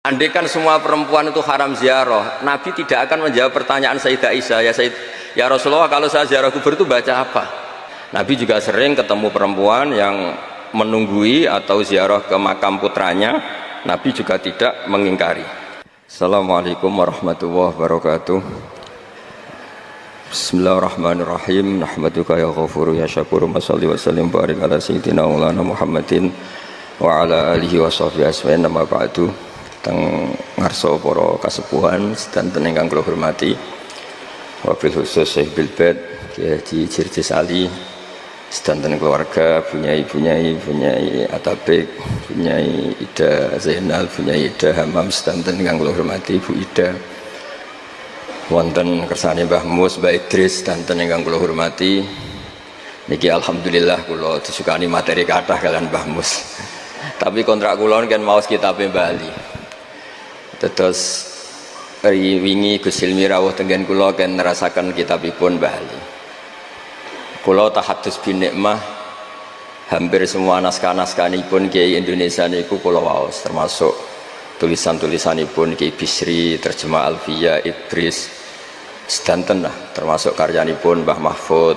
Andai kan semua perempuan itu haram ziarah, Nabi tidak akan menjawab pertanyaan Sayyidah Aisyah, ya Rasulullah, kalau saya ziarah kubur itu baca apa? Nabi juga sering ketemu perempuan yang menunggui atau ziarah ke makam putranya, Nabi juga tidak mengingkari. Assalamualaikum warahmatullahi wabarakatuh. Bismillahirrahmanirrahim. Nahmaduka ya ghafuru ya syakuru, masalli wa sallim barik ala sayyidina maulana Muhammadin wa ala alihi wa sahbihi asma'in, nama ba'du. Teng ngarso para kasepuhan sedanten ingkang kula hormati, wabil khusus Syekh Bilbad Kiai Haji Jirjis Ali, sedanten keluarga, Bunyai Atabek, Bunyai Ida Zainal, Bunyai Ida Hamam, sedanten ingkang kula hormati Bu Ida, wonten kersane Mbah Mus, Mbah Idris, sedanten ingkang kula hormati. Niki alhamdulillah kula disukani materi kathah kalian Mbah Mus. Tapi kontrak kula kan maos kitabe Bali. Terus hari wingi Gus Ilmi rawuh tenggen kula kan nerasakan kitabipun Bali. Kula tahadus bin nikmah, hampir semua naskah-naskahipun Kiai Indonesia niku kula waos, termasuk tulisan-tulisanipun Kiai Bisri, terjemah Alfiyah, Idris, sedanten lah, termasuk karyanipun Mbah Mahfud.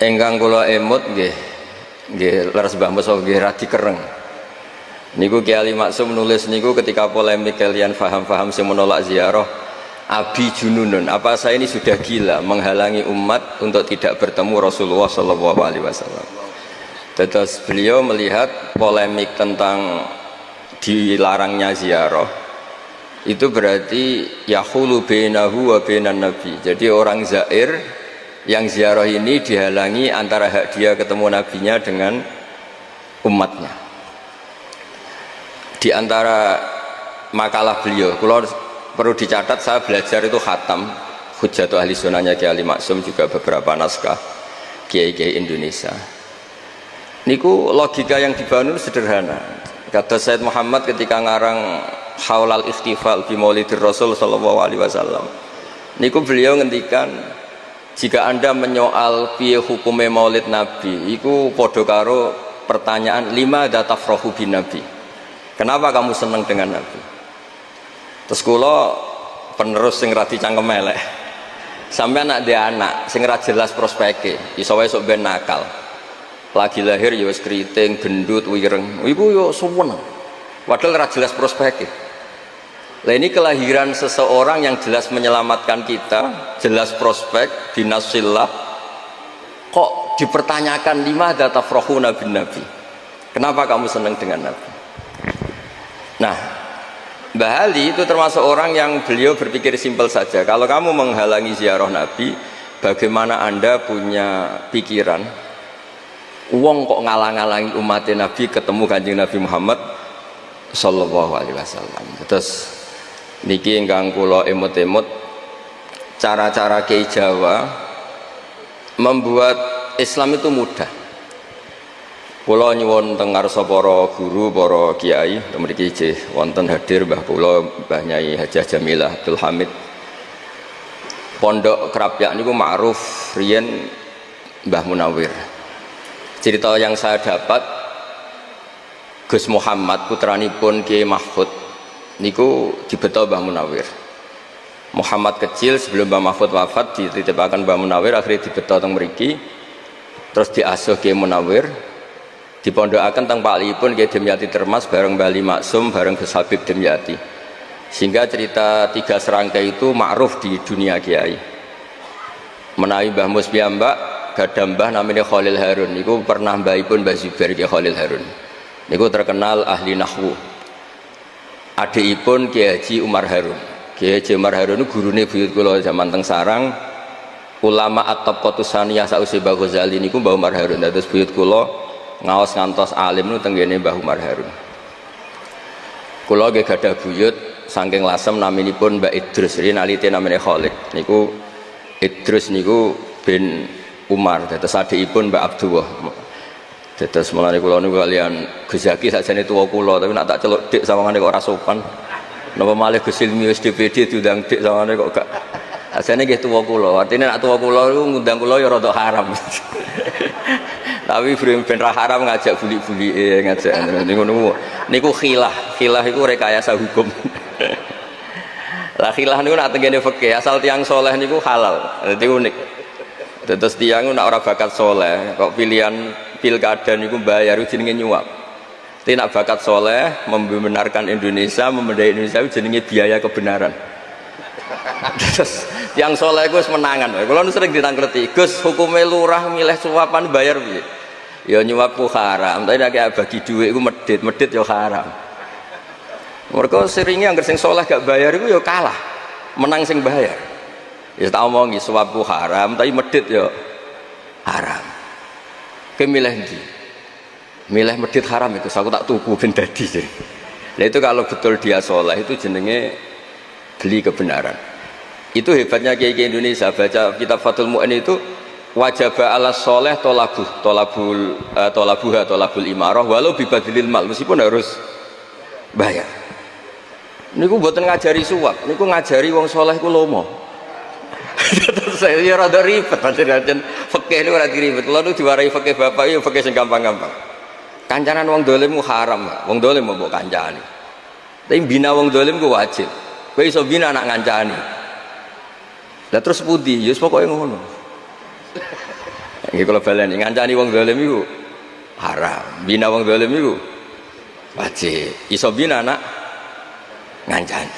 Engkang kula emut nggih leres Mbah Mus nggih radi kereng. Niku Kiai Ali Maksum nulis niku ketika polemik kalian faham-faham sing menolak ziarah, abi jununun, apa saya ini sudah gila menghalangi umat untuk tidak bertemu Rasulullah Shallallahu Alaihi Wasallam. Terus beliau melihat polemik tentang dilarangnya ziarah itu berarti yahulu bainahu wa bainan nabi. Jadi orang zair yang ziarah ini dihalangi antara hak dia ketemu nabinya dengan umatnya. Di antara makalah beliau, kalau perlu dicatat, saya belajar itu khatam Hujjatul Ahli Sunnahnya Kiai Ali Maksum, juga beberapa naskah Kiai-Kiai Indonesia. Niku logika yang dibangun sederhana. Kata Said Muhammad ketika ngarang Haulal Ikhtifal bi Maulidir Rasul sallallahu alaihi wasallam. Niku beliau ngendikan, jika Anda menyoal piye hukume Maulid Nabi, iku padha karo pertanyaan lima datafrahu bin Nabi. Kenapa kamu senang dengan Nabi? Terus kula penerus sing radi cangkem elek. Sampai anak dia anak sing ra jelas prospeke, iso wae sok ben nakal. Lagi lahir ya wis kriting, gendut, wireng. Iku yo suwen. Padahal ra jelas prospeke. Lah ini kelahiran seseorang yang jelas menyelamatkan kita, jelas prospek binasillah. Kok dipertanyakan lima datafrahuna bin Nabi? Kenapa kamu senang dengan Nabi? Nah, Mbah Ali itu termasuk orang yang beliau berpikir simpel saja. Kalau kamu menghalangi ziarah Nabi, bagaimana Anda punya pikiran wong kok ngalang-alangi umat Nabi ketemu Kanjeng Nabi Muhammad sallallahu alaihi wasallam. Terus niki ingkang kula emut-emut cara-cara Kiai Jawa membuat Islam itu mudah. Kula nyuwun teng ngarsa para guru, para kiai, mriki nggih wonten hadir Mbah kula Mbah Nyai Hajah Jamilah Abdul Hamid. Pondok Krapyak niku ma'ruf riyen Mbah Munawir. Cerita yang saya dapat, Gus Muhammad putranipun Kiai Mahfud niku dibeto Mbah Munawir. Muhammad kecil sebelum Mbah Mahfud wafat dititipaken Mbah Munawir, akhirnya dibeto teng mriki. Terus diasuh Kiai Munawir. Dipondokaken teng Pakipun Kiai Demyati Termas bareng Bali Maksum bareng Gus Habib Demyati, sehingga cerita tiga serangkai itu ma'ruf di dunia kiai. Menawi Mbah Mus piyambak gadah mbah namanya Khalil Harun, niku pernah mbahipun Mbah Zubair Kiai Khalil Harun, niku terkenal ahli nahwu. Adikipun Kiai Haji Umar Harun. Kiai Haji Umar Harun niku gurune buyut kula zaman teng Sarang, ulama at-tabaqatus tsaniyah sausé Mbah Ghazali niku Mbah Umar Harun. Dados buyut kula ngaos ngantos alim nu tenggene Mbah Umar Harun. Kula nggih gadah buyut saking lasem naminipun Mbak Idrus, rinalite namine Khalid. Niku Idrus niku bin Umar, dados adikipun Mbak Abdullah. Dados mulane kula niku kalian Gus Zaki sakjane tuwa kula, tapi nak tak celuk dik sawangane kok ora sopan. Napa malih Gus Ilmi wis DPD diundang dik sawangane kok gak. Sakjane nggih tuwa kula. Artine nak tuwa kula niku ngundang kula ya rada haram. Tapi ben ra haram ngajak buli-buli ngajak ngono Niku khilah iku rekayasa hukum. Lah khilah niku nak tengene fikih asal tiang soleh niku halal. Dadi unik. Terus tiang nak ora bakat soleh, kok pilihan pilkada niku bayar jenenge nyuap. Tapi nak bakat soleh membenarkan Indonesia, memendai Indonesia jenenge biaya kebenaran. Terus tiang soleh gue menangan. Kalau sering ditangkleti, Gus hukumnya lurah milih suapan bayar piye? Ya nyuap ku haram, tapi nek bagi duit iku medit ya haram. Mereka seringnya anggar sing soleh gak bayar iku ya kalah, menang sing bayar. Ya tak omongi suap ku haram, tapi medit ya haram. Kowe milih ndi? Milih medit haram itu, aku tak tuku ben dadi. Nah itu kalau betul dia soleh itu jenenge beli kebenaran. Itu hebatnya kiai Indonesia. Baca kitab Fathul Mu'in itu wajib ala soleh tolabul imarah walau bibadilil mal, meskipun harus bayar. Niku mboten ngajari suap, niku ngajari wong soleh ku lomo. Terus saya rada ribet pancen fikih niku ora diribet. Kula nu diwarai fikih bapak ya fikih sing gampang-gampang. Kancanan wong dolim ku haram, wong dolim mbok kancani. Tapi bina wong dolim ku wajib. Kowe iso bina anak ngancani. Lah terus pundi? Ya pokoke ngono. Nggih kula baleni ngancani wong dolim iku haram. Bina wong dolim iku wajib. Iso bina anak ngancani.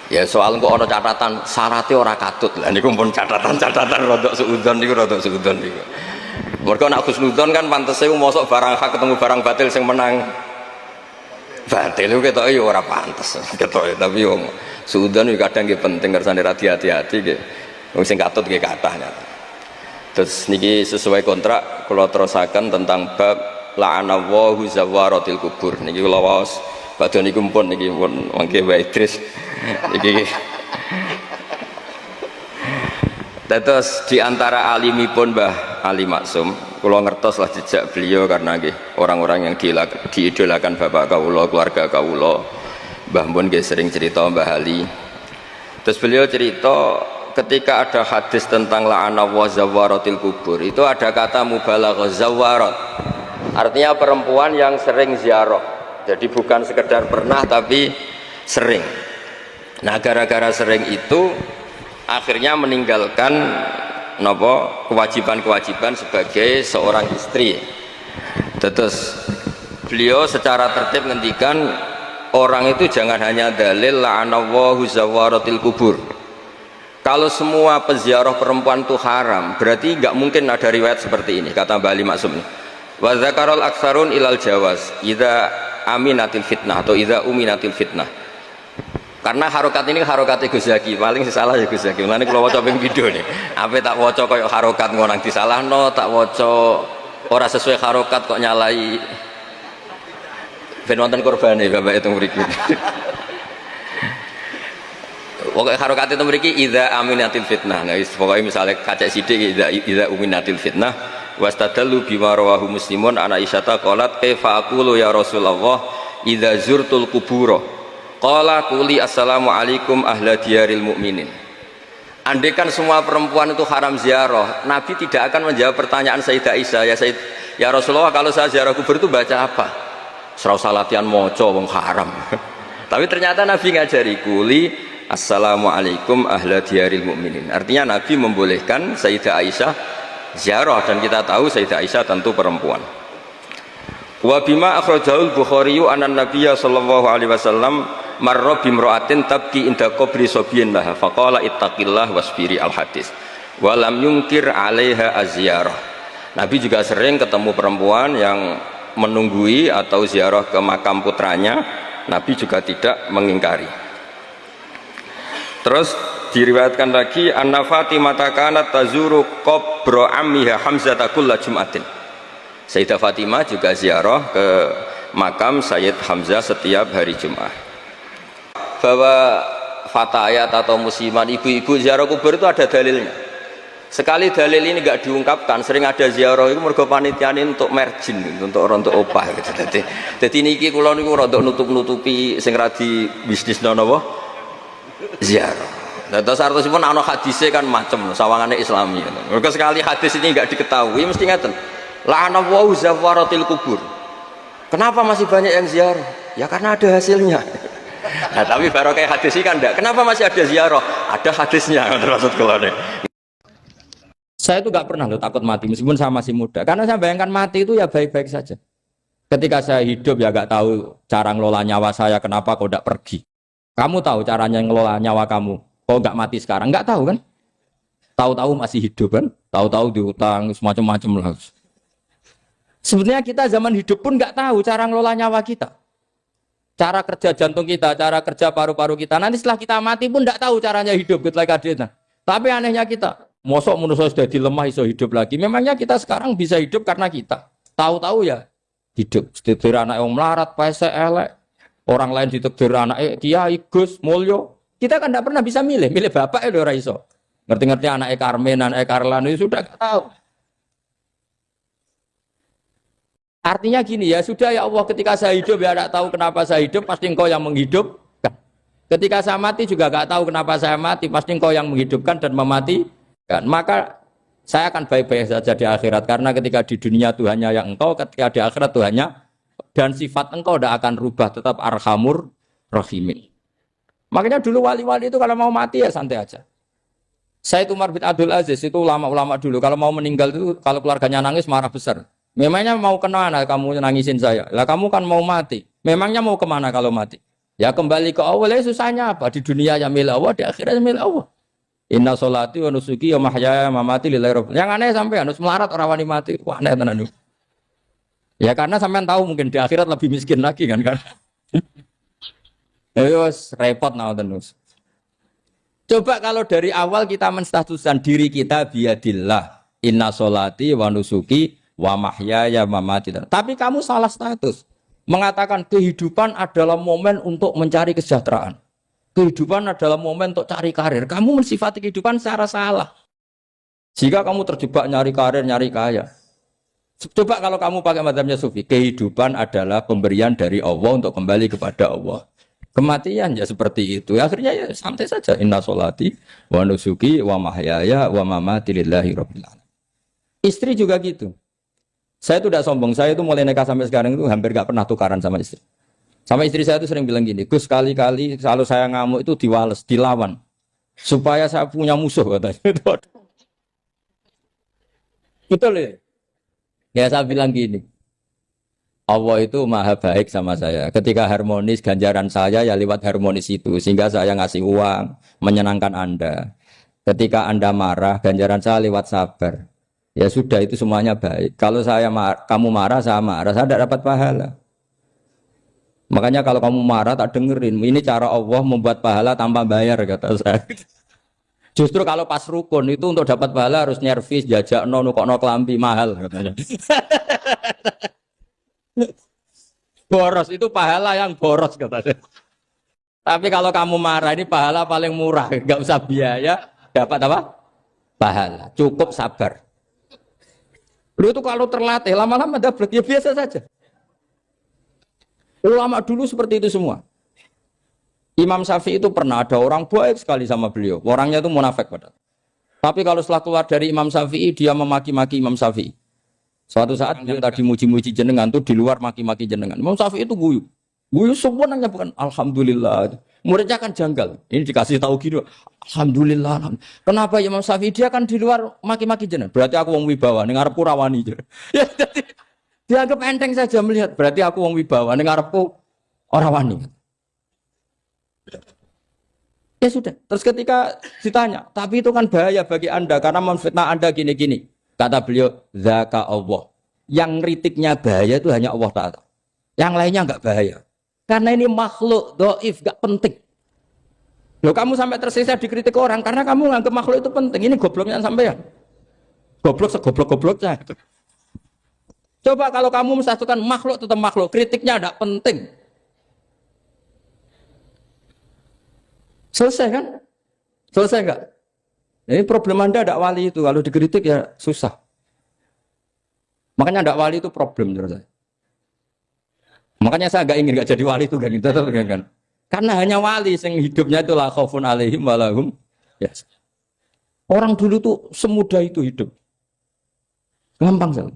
Ya soal kok ana catatan syaratnya ora katut. Lah niku pun catatan rodok suudzon niku rodok suudzon niku. Mergo nek husnudzon kan pantese mosok barang hak ketemu barang batil sing menang. Batil itu ketoke ya ora pantes. Ketoke tapi wong suudzon kadang nggih penting kersane hati-hati nggih. Wong sing katut nggih kathah nyata. Terus niki sesuai kontrak kula terusaken tentang bab la'anallahu zawaratil kubur. Niki kula waos badhe niku pun niki pun mangke Mbak Idris. Niki terus diantara alimipun Mbah Ali Maksum, kula ngertos lah jejak beliau karena nggih orang-orang yang diidolakan bapak kawula, keluarga kawula. Mbah pun nggih sering cerita Mbah Ali. Terus beliau cerita ketika ada hadis tentang la'ana wa zawaratil kubur, itu ada kata mubalaghah zawarat. Artinya perempuan yang sering ziarah. Jadi bukan sekedar pernah tapi sering. Nah, gara-gara sering itu akhirnya meninggalkan kewajiban-kewajiban sebagai seorang istri. Terus beliau secara tertib ngendikan orang itu jangan hanya dalil la'anallahu zawaratil kubur. Kalau semua peziarah perempuan itu haram, berarti nggak mungkin ada riwayat seperti ini, kata Mbah Ali Maksum. Wa zakarul aksarun ilal jawaz idza aminatil fitnah atau idza uminatil fitnah. Karena harokat ini harokat Gus Zaki, paling salah ya Gus Zaki. Mulane kula waca ping video nih. Ape tak waca koyo harokat ngonang disalahno, tak waca ora sesuai harokat kok nyalai. Ben wonten korbane Bapak itu mriki. Pokoke harokat itu mriki idza aminatil fitnah. Nah, pokoke misale kacek sithik idza uminatil fitnah wastadallu bima rawahu Muslimun ana Aisyah qalat kaifa aqulu ya Rasulullah idza zurtul kubura. Qala quli assalamualaikum ahla diyaril mu'minin. Andaikan semua perempuan itu haram ziarah, Nabi tidak akan menjawab pertanyaan Sayyidah Aisyah, ya Rasulullah kalau saya ziarah kubur itu baca apa? Serau salatian moco wong haram. Tapi ternyata Nabi ngajari quli assalamualaikum ahla diyaril mu'minin. Artinya Nabi membolehkan Sayyidah Aisyah ziarah, dan kita tahu Sayyidah Aisyah tentu perempuan. Wa bima akhrajahul Bukhari anan Nabiyya sallallahu alaihi wasallam marra bimra'atin tabki inda qabri sabiyin laha faqala ittaqillah wasbiri al hadis wa lam yungkir 'alaiha az-ziyarah. Nabi juga sering ketemu perempuan yang menunggui atau ziarah ke makam putranya, Nabi juga tidak mengingkari. Terus diriwayatkan lagi anna Fatimah kanat tazuru qabra ammiha Hamzah kulla jum'atin. Sayyidah Fatimah juga ziarah ke makam Sayyid Hamzah setiap hari Jumat. Bahwa fatayat atau musiman ibu-ibu ziarah kubur itu ada dalilnya. Sekali dalil ini nggak diungkapkan, sering ada ziarah itu mergo panitiane untuk margin, untuk opah gitu. Jadi niki kula niku rada nutup-nutupi sing ra di bisnisno napa ziarah. Nah, terus artosipun ana hadise kan macam sawangane Islami. Mergo sekali hadis ini nggak diketahui mesti ngaten. La'ana wa zawaratil kubur. Kenapa masih banyak yang ziarah? Ya karena ada hasilnya. Nah, tapi baru kayak hadis ini kan enggak. Kenapa masih ada ziarah? Ada hadisnya. Maksud keluarnya. Saya itu gak pernah loh takut mati meskipun saya masih muda. Karena saya bayangkan mati itu ya baik-baik saja. Ketika saya hidup ya gak tahu cara ngelola nyawa saya. Kenapa kok gak pergi? Kamu tahu caranya ngelola nyawa kamu? Kok gak mati sekarang? Gak tahu kan? Tahu-tahu masih hidup kan? Tahu-tahu diutang semacam-macam lah. Sebenarnya kita zaman hidup pun nggak tahu cara ngelola nyawa kita, cara kerja jantung kita, cara kerja paru-paru kita. Nanti setelah kita mati pun nggak tahu caranya hidup gitu lagi. Tapi anehnya kita, mosok manusia sudah dilemah iso hidup lagi. Memangnya kita sekarang bisa hidup karena kita tahu-tahu ya hidup. Ditekdir anak yang melarat, pese elek, orang lain ditekdir anak Kiai Gus Mulyo. Kita kan nggak pernah bisa milih bapak ya ora iso. Ngerti-ngerti anak Karmen, anak Karlan itu sudah nggak tahu. Artinya gini ya, sudah ya Allah ketika saya hidup ya tidak tahu kenapa saya hidup, pasti engkau yang menghidupkan. Ketika saya mati juga tidak tahu kenapa saya mati, pasti engkau yang menghidupkan dan mematikan. Maka saya akan baik-baik saja di akhirat, karena ketika di dunia Tuhannya yang engkau, ketika di akhirat Tuhannya, dan sifat engkau tidak akan rubah, tetap arhamur rahimin. Makanya dulu wali-wali itu kalau mau mati ya santai aja. Saya itu Umar bin Abdul Aziz, itu ulama-ulama dulu, kalau mau meninggal itu, kalau keluarganya nangis marah besar. Memangnya mau kemana kamu nangisin saya? Lah kamu kan mau mati. Memangnya mau kemana kalau mati? Ya kembali ke Allah. Ya susahnya apa? Di dunia ya milik Allah, di akhirat milik Allah. Inna sholati wa nusuki wa mahyaya wa mamati lillahi rabbil. Yang aneh sampai harus melarat orang wani mati. Wah aneh tenan. Ya karena sampean tahu mungkin di akhirat lebih miskin lagi kan. Terus repot nah terus. Coba kalau dari awal kita menstatuskan diri kita biadillah. Inna sholati wa nusuki wa mahyaya mamati. Tapi kamu salah status. Mengatakan kehidupan adalah momen untuk mencari kesejahteraan. Kehidupan adalah momen untuk cari karir. Kamu mensifati kehidupan secara salah. Jika kamu terjebak nyari karir, nyari kaya. Coba kalau kamu pakai mazhabnya Sufi, kehidupan adalah pemberian dari Allah untuk kembali kepada Allah. Kematian ya seperti itu. Akhirnya ya santai saja. Inna sholati wa nusuki wa mahyaya wa mamati lillahi rabbil alamin. Istri juga gitu. Saya itu tidak sombong, saya itu mulai nikah sampai sekarang itu hampir gak pernah tukaran sama istri. Sama istri saya itu sering bilang gini, Gus kali-kali kalau saya ngamuk itu diwales, dilawan. Supaya saya punya musuh katanya. Betul ya? Ya saya bilang gini, Allah itu maha baik sama saya. Ketika harmonis, ganjaran saya ya lewat harmonis itu. Sehingga saya ngasih uang, menyenangkan Anda. Ketika Anda marah, ganjaran saya lewat sabar. Ya sudah itu semuanya baik. Kalau kamu marah, saya tidak dapat pahala. Makanya kalau kamu marah tak dengerin. Ini cara Allah membuat pahala tanpa bayar kata saya. Justru kalau pas rukun itu untuk dapat pahala harus nyervis, jajak nukokno kelambi mahal katanya. Boros itu pahala yang boros katanya. Tapi kalau kamu marah ini pahala paling murah, nggak usah biaya, dapat apa? Pahala. Cukup sabar. Lu itu kalau terlatih lama-lama dapat ya biasa saja. Ulama dulu seperti itu semua. Imam Syafi'i itu pernah ada orang baik sekali sama beliau. Orangnya itu munafik padahal. Tapi kalau setelah keluar dari Imam Syafi'i dia memaki-maki Imam Syafi'i. Suatu saat beliau tadi muji-muji jenengan tuh di luar maki-maki jenengan. Imam Syafi'i itu guyu. Guyu sebenarnya bukan alhamdulillah. Muridnya kan janggal. Ini dikasih tahu gitu. Alhamdulillah. Kenapa Imam Syafi'i dia kan di luar maki-maki jenengan? Berarti aku wong wibawa ning ngarepku rawani. Ya jadi dianggap enteng saja melihat. Berarti aku wong wibawa ning ngarepku ora wani. Ya sudah. Terus ketika ditanya, tapi itu kan bahaya bagi Anda karena memfitnah Anda gini-gini. Kata beliau, zaka Allah. Yang kritiknya bahaya itu hanya Allah Ta'ala. Yang lainnya enggak bahaya. Karena ini makhluk dhaif, enggak penting. Loh kamu sampai tersisa dikritik orang karena kamu nganggap makhluk itu penting. Ini gobloknya sampean. Goblok segoblok-gobloknya. Coba kalau kamu mensatukan makhluk tetap makhluk, kritiknya enggak penting. Selesai kan? Selesai enggak? Ini problem Anda ada wali itu, kalau dikritik ya susah. Makanya ada wali itu problem menurut saya. Makanya saya enggak ingin enggak jadi wali itu kan. Karena hanya wali yang hidupnya itu la khaufun alaihim wa lahum ya. Orang dulu tuh semudah itu hidup. Gampang sekali.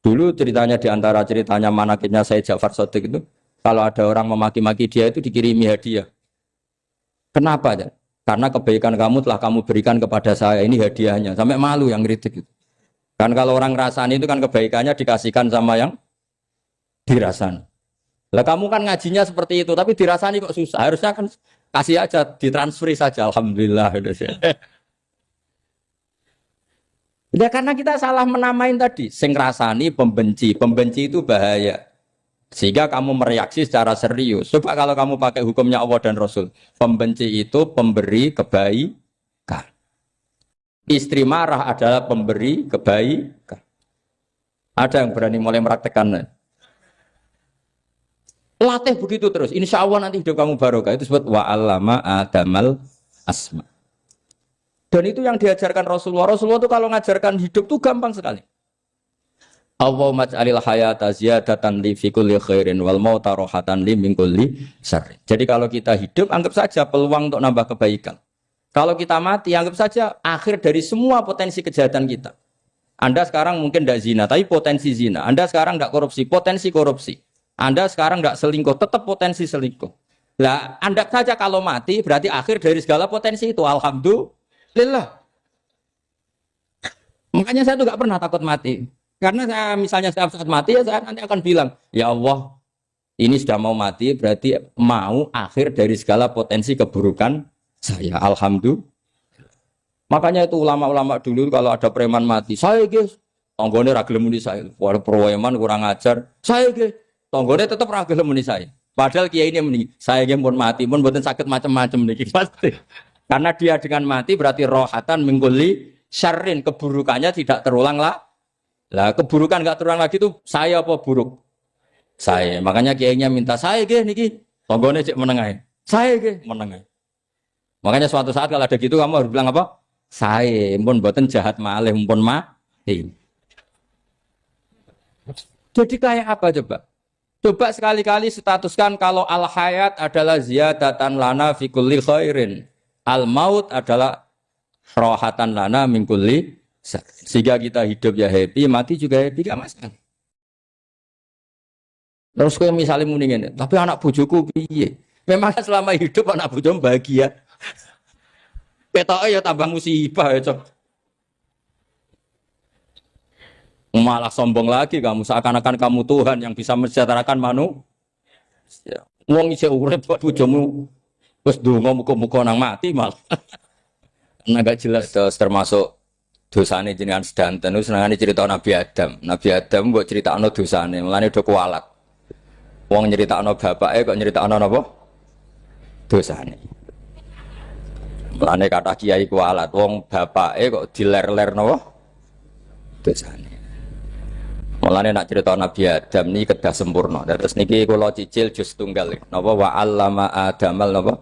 Dulu ceritanya di antara ceritanya manakibnya Sayyid Ja'far Shadiq itu, kalau ada orang memaki-maki dia itu dikirimi hadiah. Kenapa ya? Karena kebaikan kamu telah kamu berikan kepada saya, ini hadiahnya. Sampai malu yang kritik itu. Kan kalau orang rasani itu kan kebaikannya dikasihkan sama yang dirasani. Lah kamu kan ngajinya seperti itu, tapi dirasani kok susah. Harusnya kan kasih aja, ditransferi saja. Alhamdulillah. Ya karena kita salah menamain tadi. Sing rasani pembenci. Pembenci itu bahaya. Sehingga kamu mereaksi secara serius. Coba kalau kamu pakai hukumnya Allah dan Rasul. Pembenci itu pemberi kebaikan. Istri marah adalah pemberi kebaikan. Ada yang berani mulai meraktekan. Latih begitu terus. Insya Allah nanti hidup kamu barokah. Itu sebut wa'allama adamal asma. Dan itu yang diajarkan Rasulullah. Rasulullah itu kalau ngajarkan hidup itu gampang sekali. Allahumma ja'alil hayata ziyadatan li fi kulli khairin wal mauta rohatan li min kulli syarrin. Jadi kalau kita hidup, anggap saja peluang untuk nambah kebaikan. Kalau kita mati, anggap saja akhir dari semua potensi kejahatan kita. Anda sekarang mungkin tidak zina, tapi potensi zina. Anda sekarang tidak korupsi, potensi korupsi. Anda sekarang tidak selingkuh, tetap potensi selingkuh. Lah, Anda saja kalau mati, berarti akhir dari segala potensi itu. Alhamdulillah. Makanya saya tuh nggak pernah takut mati. Karena saya misalnya saat mati, ya saya nanti akan bilang, ya Allah, ini sudah mau mati, berarti mau akhir dari segala potensi keburukan saya. Alhamdulillah. Makanya itu ulama-ulama dulu kalau ada preman mati, saya guys, tonggone ragil muni saya, walau preman kurang ajar, saya guys, tonggone tetap ragil muni saya. Padahal kiai ini muni, saya guys pun mati, pun buatan sakit macam-macam nih pasti. Karena dia dengan mati berarti rohatan mengkuli syarrin, keburukannya tidak terulang lah. Lah keburukan nggak terulang lagi itu saya apa buruk? Saya. Makanya kiainya minta saya guys niki, tonggone cek menengai, saya guys menengai. Makanya suatu saat kalau ada gitu kamu harus bilang apa? Saya, pun buatan jahat malih, pun mati. Jadi kayak apa coba? Coba sekali-kali statuskan kalau al-hayat adalah ziyadatan lana fi kulli khairin. Al-maut adalah rohatan lana min kulli syarrin. Sehingga kita hidup ya happy, mati juga happy, gak masalah. Terus kayak misalnya mendingin, tapi anak bojoku piye? Memang selama hidup anak bojomu bahagia. Petoke ya tambah musibah ya, Cok. Malah sombong lagi kamu, seakan-akan kamu Tuhan yang bisa mensejahterakan manusia. Wong isih urip kok bojomu wis ndonga muga-muga nang mati malah. Nah gak jelas termasuk dosane jenengan sedanten wis senengane cerita Nabi Adam. Nabi Adam mbok critakno dosane, mulane do kualat. Wong nyeritakno bapake kok nyeritakno napa? Dosane. Mulane kata kiai kualat, wong bapake kok diler-ler napa? Dosane. Mulane nak cerita Nabi Adam niki kedah sempurna. Terus niki kula cicil juz tunggal napa wa 'allama Adamal napa?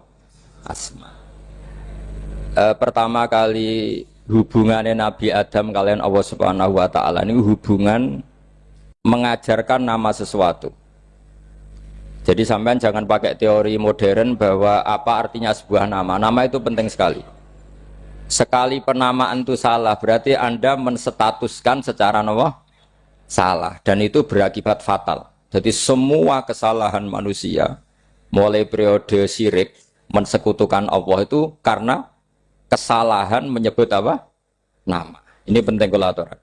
Asma. Pertama kali hubungannya Nabi Adam kalian Allah Subhanahu wa taala ini hubungan mengajarkan nama sesuatu. Jadi sampean jangan pakai teori modern bahwa apa artinya sebuah nama. Nama itu penting sekali. Sekali penamaan itu salah, berarti Anda menstatuskan secara salah. Dan itu berakibat fatal. Jadi semua kesalahan manusia, mulai periode syirik, mensekutukan Allah itu karena kesalahan menyebut apa? Nama. Ini penting kolaborator.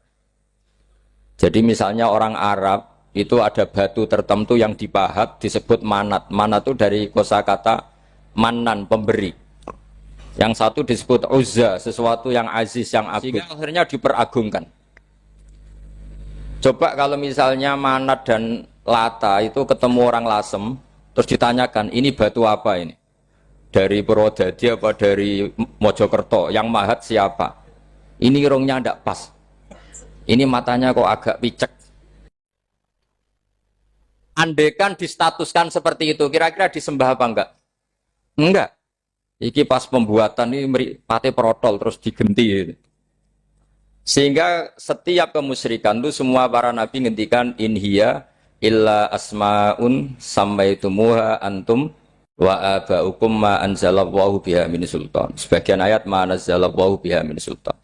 Jadi misalnya orang Arab, itu ada batu tertentu yang dipahat disebut manat. Manat itu dari kosakata manan, pemberi. Yang satu disebut uzza, sesuatu yang aziz, yang agung. Sehingga akhirnya diperagungkan. Coba kalau misalnya manat dan lata itu ketemu orang Lasem, terus ditanyakan, ini batu apa ini? Dari Purwodadi apa dari Mojokerto? Yang mahat siapa? Ini irungnya tidak pas. Ini matanya kok agak picek. Andekan distatuskan seperti itu, kira-kira disembah apa enggak? Enggak. Iki pas pembuatan ini pate protol terus digenti. Sehingga setiap kemusyrikan itu semua para nabi ngendikan inhiya illa asmaun sammaitumuha antum wa abaukum ma anzalallahu biha min sultan. Sebagian ayat ma anzalallahu biha min sultan.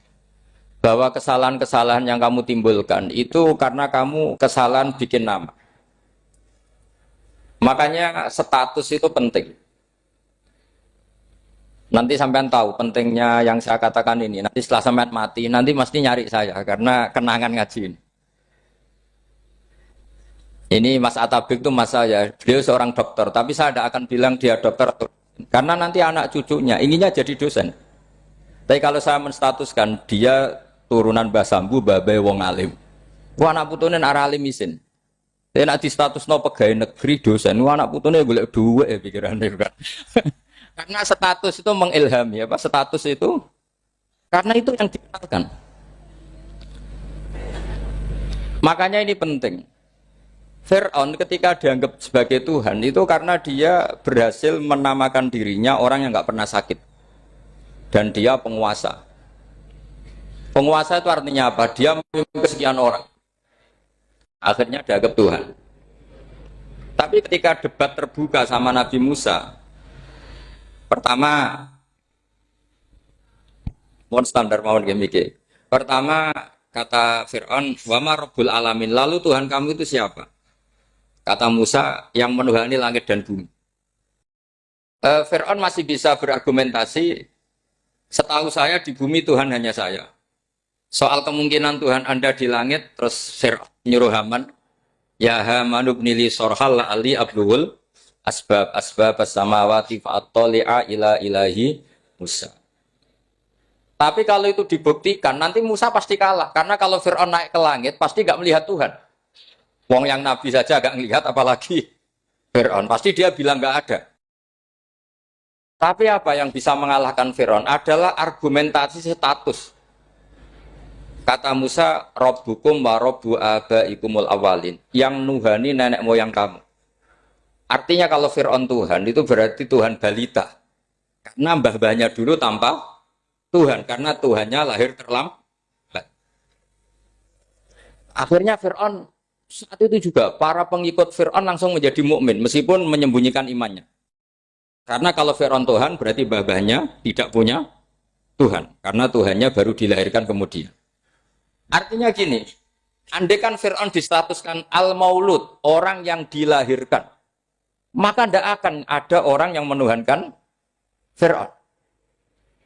bahwa kesalahan-kesalahan yang kamu timbulkan itu karena kamu kesalahan bikin nama. Makanya status itu penting. Nanti sampean tahu pentingnya yang saya katakan ini. Nanti setelah sampean mati, nanti mesti nyari saya karena kenangan ngaji ini. Ini Mas Atabik itu mas saya, beliau seorang dokter, tapi saya tidak akan bilang dia dokter karena nanti anak cucunya inginnya jadi dosen. Tapi kalau saya menstatuskan dia turunan Mbah Sambu, babe wong alim. Wah anak putune arah alim isin. Tapi nak di status no pegawai negeri dosen, wah anak putune golek duit ya pikirannya kan. Karena status itu mengilhami, apa status itu? Karena itu yang dikenalkan. Makanya ini penting. Fir'aun ketika dianggap sebagai Tuhan itu karena dia berhasil menamakan dirinya orang yang nggak pernah sakit dan dia penguasa. Penguasa itu artinya apa? Dia memimpin kesekian orang. Akhirnya dianggap Tuhan. Tapi ketika debat terbuka sama Nabi Musa, pertama, mohon standar mohon gemike. Pertama kata Fir'aun, wama Rabbul Alamin. Lalu Tuhan kamu itu siapa? Kata Musa, yang menuhani langit dan bumi. Fir'aun masih bisa berargumentasi, setahu saya di bumi Tuhan hanya saya. Soal kemungkinan Tuhan Anda di langit, terus Fir'aun nyuruh Haman, ya Haman ibnili sorhal la'ali abluhul asbab as-samawati fa'attali'a ila ilahi Musa. Tapi kalau itu dibuktikan, nanti Musa pasti kalah. Karena kalau Fir'aun naik ke langit, pasti nggak melihat Tuhan. Wong yang Nabi saja agak ngelihat, apalagi Fir'aun. Pasti dia bilang nggak ada. Tapi apa yang bisa mengalahkan Fir'aun adalah argumentasi status. Kata Musa, Rabbukum wa Rabbu abaikumul awalin. Yang nuhani nenek moyang kamu. Artinya kalau Fir'aun Tuhan, itu berarti Tuhan balita. Karena mbah-mbahnya dulu tanpa Tuhan. Karena Tuhannya lahir terlambat. Akhirnya Fir'aun saat itu juga para pengikut Fir'aun langsung menjadi mukmin meskipun menyembunyikan imannya. Karena kalau Fir'aun Tuhan berarti babahnya tidak punya Tuhan. Karena Tuhannya baru dilahirkan kemudian. Artinya gini, andai kan Fir'aun distatuskan al-maulud, orang yang dilahirkan, maka tidak akan ada orang yang menuhankan Fir'aun.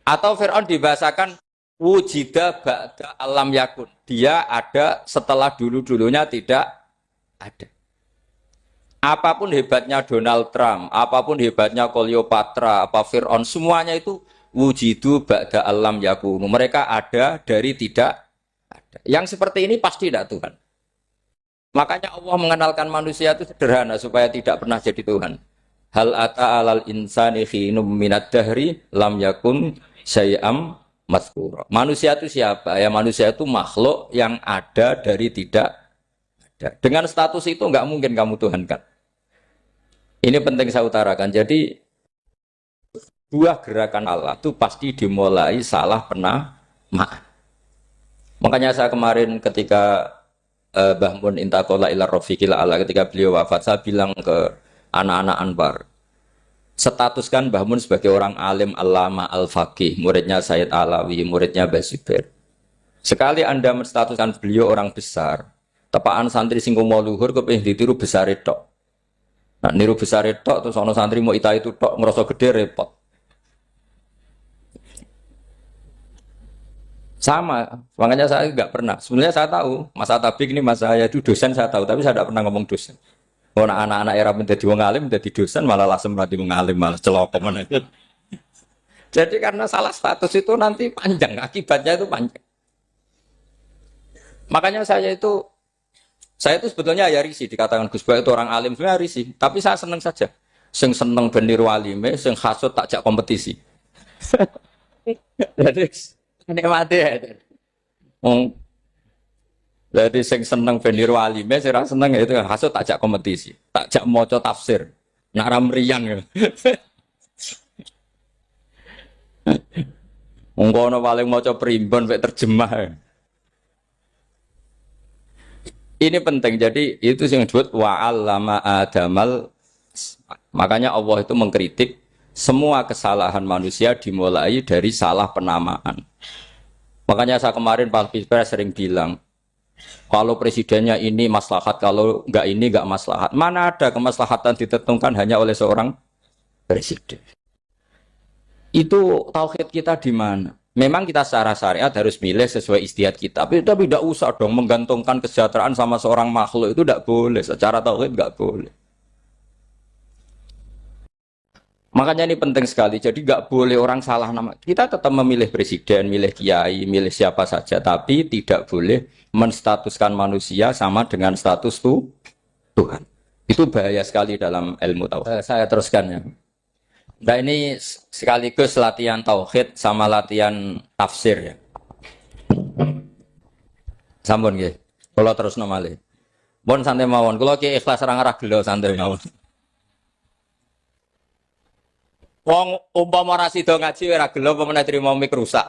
Atau Fir'aun dibahasakan wujida ba'da alam yakun. Dia ada setelah dulu-dulunya tidak ada. Apapun hebatnya Donald Trump, apapun hebatnya Cleopatra, apa Fir'aun, semuanya itu wujidu ba'da alam yakun. Mereka ada dari tidak ada. Yang seperti ini pasti tidak Tuhan. Makanya Allah mengenalkan manusia itu sederhana supaya tidak pernah jadi Tuhan. Hal ata alal insani khinum minad dahri lam yakun syai'am mazkura. Manusia itu siapa? Ya manusia itu makhluk yang ada dari tidak ada. Dengan status itu nggak mungkin kamu tuhankan. Ini penting saya utarakan. Jadi buah gerakan Allah itu pasti dimulai salah penamaan. Makanya saya kemarin ketika Mbah Mun intaqala ila rafiqil ala, ketika beliau wafat, saya bilang ke anak-anak Anwar, statuskan Mbah Mun sebagai orang alim allama al-faqih, muridnya Sayyid Alawi, muridnya Basibir. Sekali Anda menstatuskan beliau orang besar, tepaan santri sing mau luhur kepengin ditiru besar tok. Nah, niru besar tok terus ana santri mau ita itu tok ngerasa gede repot. Sama, makanya saya nggak pernah. Sebenarnya saya tahu, Mas Atabik ini mas saya itu dosen saya tahu, tapi saya tidak pernah ngomong dosen. Oh, anak-anak era menjadi wong alim, menjadi dosen malah langsung menjadi wong alim, malah celokoman aja. Jadi karena salah status itu nanti panjang, akibatnya itu panjang. Makanya saya itu sebetulnya ya risih dikatakan Gus Bah itu orang alim, sebenarnya risih. Tapi saya seneng saja. Sing seneng benir walime, sing hasut takjak kompetisi. Jadi nikmati ya. Jadi sing seneng benir walime, sing seneng itu hasut takjak kompetisi, takjak maca tafsir, naram riang. Ungkono paling maca primbon mek terjemah. Ini penting, jadi itu yang disebut wa'allama adamal. Makanya Allah itu mengkritik semua kesalahan manusia dimulai dari salah penamaan. Makanya saya kemarin Pak Pilpres sering bilang, kalau presidennya ini maslahat, kalau enggak ini enggak maslahat. Mana ada kemaslahatan ditentukan hanya oleh seorang presiden. Itu tauhid kita di mana? Memang kita secara syariat harus milih sesuai istihad kita. Tapi tidak usah dong menggantungkan kesejahteraan sama seorang makhluk. Itu tidak boleh. Secara tauhid enggak boleh. Makanya ini penting sekali. Jadi nggak boleh orang salah nama. Kita tetap memilih presiden, milih kiai, milih siapa saja. Tapi tidak boleh menstatuskan manusia sama dengan status Tuhan. Itu bahaya sekali dalam ilmu tauhid. Saya teruskan ya. Nah ini sekaligus latihan tauhid sama latihan tafsir ya. Sampun nggih. Kula terusno malih. Pun santai mawon. Kula ki ikhlas ora ngarah gelo santai mawon. Wong umpama ora sida ngaji ora gelo apa meneh trimo mik rusak.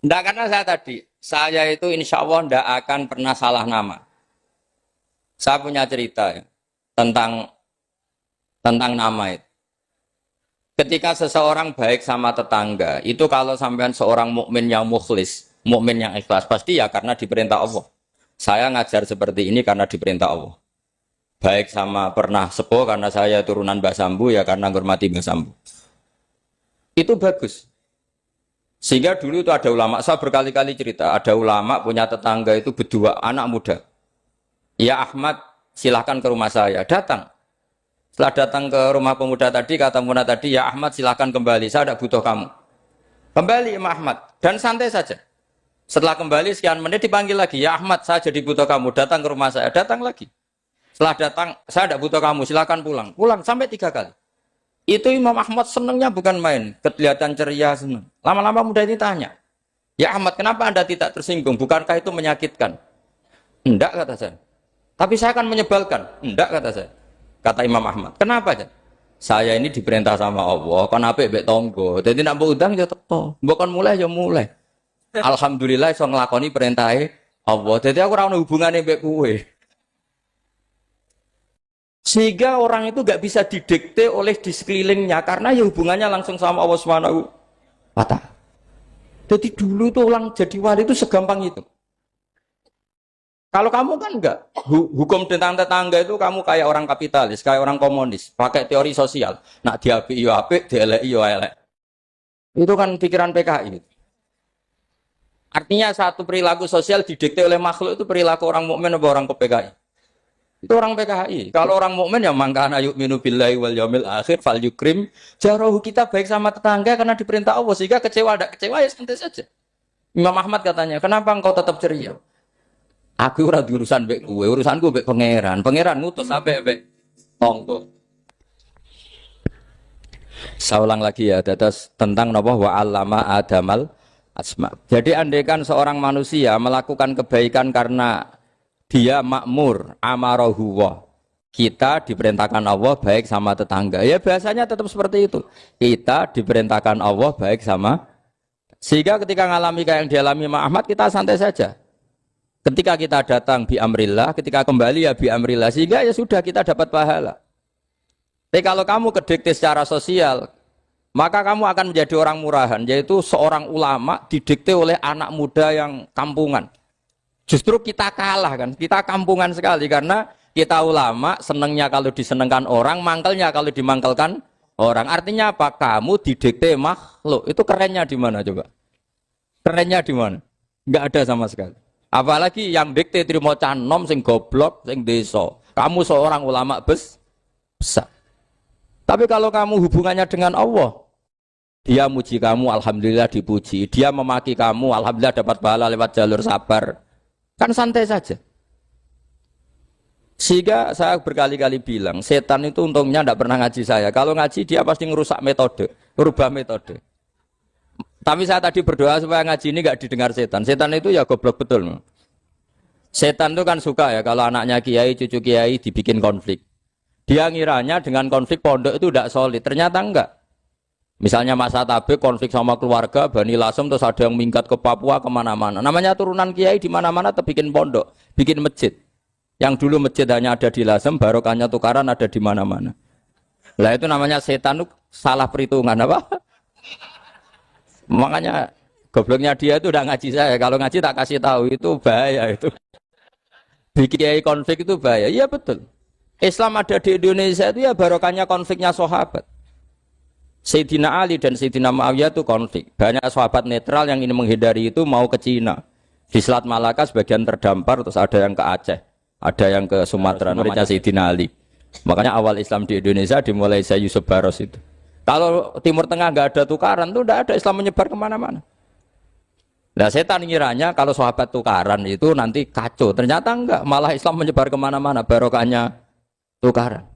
Ndak karena saya itu insya Allah ndak akan pernah salah nama. Saya punya cerita ya, tentang nama itu. Ketika seseorang baik sama tetangga, itu kalau sampean seorang mukmin yang mukhlis, mukmin yang ikhlas, pasti ya karena diperintah Allah. Saya ngajar seperti ini karena diperintah Allah. Baik sama pernah sepuh karena saya turunan Mbah Sambu ya karena menghormati Mbah Sambu. Itu bagus. Sehingga dulu itu ada ulama, saya berkali-kali cerita, ada ulama punya tetangga itu berdua anak muda. Ya Ahmad, silahkan ke rumah saya. Datang. Setelah datang ke rumah pemuda tadi, kata pemuda tadi, ya Ahmad silahkan kembali, saya tidak butuh kamu. Kembali Imam Ahmad, dan santai saja. Setelah kembali sekian menit dipanggil lagi, ya Ahmad saya jadi butuh kamu, datang ke rumah saya, datang lagi. Setelah datang, saya tidak butuh kamu, silakan pulang. Pulang sampai 3 kali. Itu Imam Ahmad senangnya bukan main, kelihatan ceria senang. Lama-lama muda ini tanya, ya Ahmad kenapa Anda tidak tersinggung? Bukankah itu menyakitkan? Enggak kata saya. Tapi saya akan menyebalkan. Enggak kata saya. Kata Imam Ahmad. Kenapa aja? Saya ini diperintah sama Allah, kan apik mbek tangga. Dadi nek mbok udang ya teko. Mbok kon mulai ya mulai. Alhamdulillah iso nglakoni perintahe Allah. Dadi aku ora ono hubungane mbek kowe. Sehingga orang itu gak bisa didikte oleh di sekelilingnya karena ya hubungannya langsung sama Allah Subhanahu wa Ta'ala. Jadi dulu tuh orang jadi wali itu segampang itu. Kalau kamu kan enggak, hukum tentang tetangga itu kamu kayak orang kapitalis, kayak orang komunis, pakai teori sosial. Nak diapik yo apik, dielek yo elek. Itu kan pikiran PKI. Artinya satu perilaku sosial didikte oleh makhluk itu perilaku orang mukmin atau orang ke PKI. Itu orang PKI. Kalau orang mukmin yang mangkana yu'minu billahi wal yaumil akhir fal yukrim jarahu, kita baik sama tetangga karena diperintah Allah, sehingga kecewa ada kecewa ya santai saja. Imam Ahmad katanya, "Kenapa engkau tetap ceria?" Aku ora urusan mbek kowe, urusanku mbek pangeran. Pangeran ngutus sampai mbek tonggo. Saya ulang lagi ya, terus tentang napa wa 'allama adamal asma. Jadi andaikan seorang manusia melakukan kebaikan karena dia makmur, amarahu wa. Kita diperintahkan Allah baik sama tetangga. Ya biasanya tetap seperti itu. Kita diperintahkan Allah baik sama. Sehingga ketika ngalami kayak yang dialami Imam Ahmad, kita santai saja. Ketika kita datang bi amrillah, ketika kembali ya bi amrillah. Sehingga ya sudah kita dapat pahala. Tapi kalau kamu kedikte secara sosial, maka kamu akan menjadi orang murahan. Yaitu seorang ulama didikte oleh anak muda yang kampungan. Justru kita kalah kan, kita kampungan sekali karena kita ulama senengnya kalau disenengkan orang, mangkelnya kalau dimangkelkan orang. Artinya apa? Kamu didikte makhluk. Itu kerennya di mana coba? Kerennya di mana? Enggak ada sama sekali. Apalagi yang dikte trimo canom sing goblok sing desa. Kamu seorang ulama besar. Tapi kalau kamu hubungannya dengan Allah, dia muji kamu, alhamdulillah dipuji. Dia memaki kamu, alhamdulillah dapat pahala lewat jalur sabar. Kan santai saja. Sehingga saya berkali-kali bilang, setan itu untungnya tidak pernah ngaji saya. Kalau ngaji dia pasti ngerusak metode, merubah metode. Tapi saya tadi berdoa supaya ngaji ini nggak didengar setan. Setan itu ya goblok betul. Setan itu kan suka ya kalau anaknya kiai, cucu kiai dibikin konflik. Dia ngiranya dengan konflik pondok itu tidak solid. Ternyata enggak. Misalnya masa tabik konflik sama keluarga, Bani Lasem terus ada yang minggat ke Papua kemana-mana. Namanya turunan kiai di mana-mana terbikin pondok, bikin masjid. Yang dulu masjid hanya ada di Lasem, barokahnya tukaran ada di mana-mana. Lah itu namanya setan itu salah perhitungan apa? Makanya gobloknya dia itu udah ngaji saya. Kalau ngaji tak kasih tahu itu bahaya itu. Bikin konflik itu bahaya. Iya betul. Islam ada di Indonesia itu ya barokahnya konfliknya sahabat. Sayyidina Ali dan Sayyidina Muawiyah itu konflik. Banyak sahabat netral yang ingin menghindari itu mau ke Cina. Di Selat Malaka sebagian terdampar, terus ada yang ke Aceh, ada yang ke Sumatera, namanya Sayyidina Ali. Makanya awal Islam di Indonesia dimulai Syekh Yusuf Baros itu. Kalau Timur Tengah nggak ada tukaran, tuh nggak ada Islam menyebar kemana-mana. Nah setan ngiranya kalau sahabat tukaran itu nanti kacau. Ternyata enggak, malah Islam menyebar kemana-mana, barokahnya tukaran.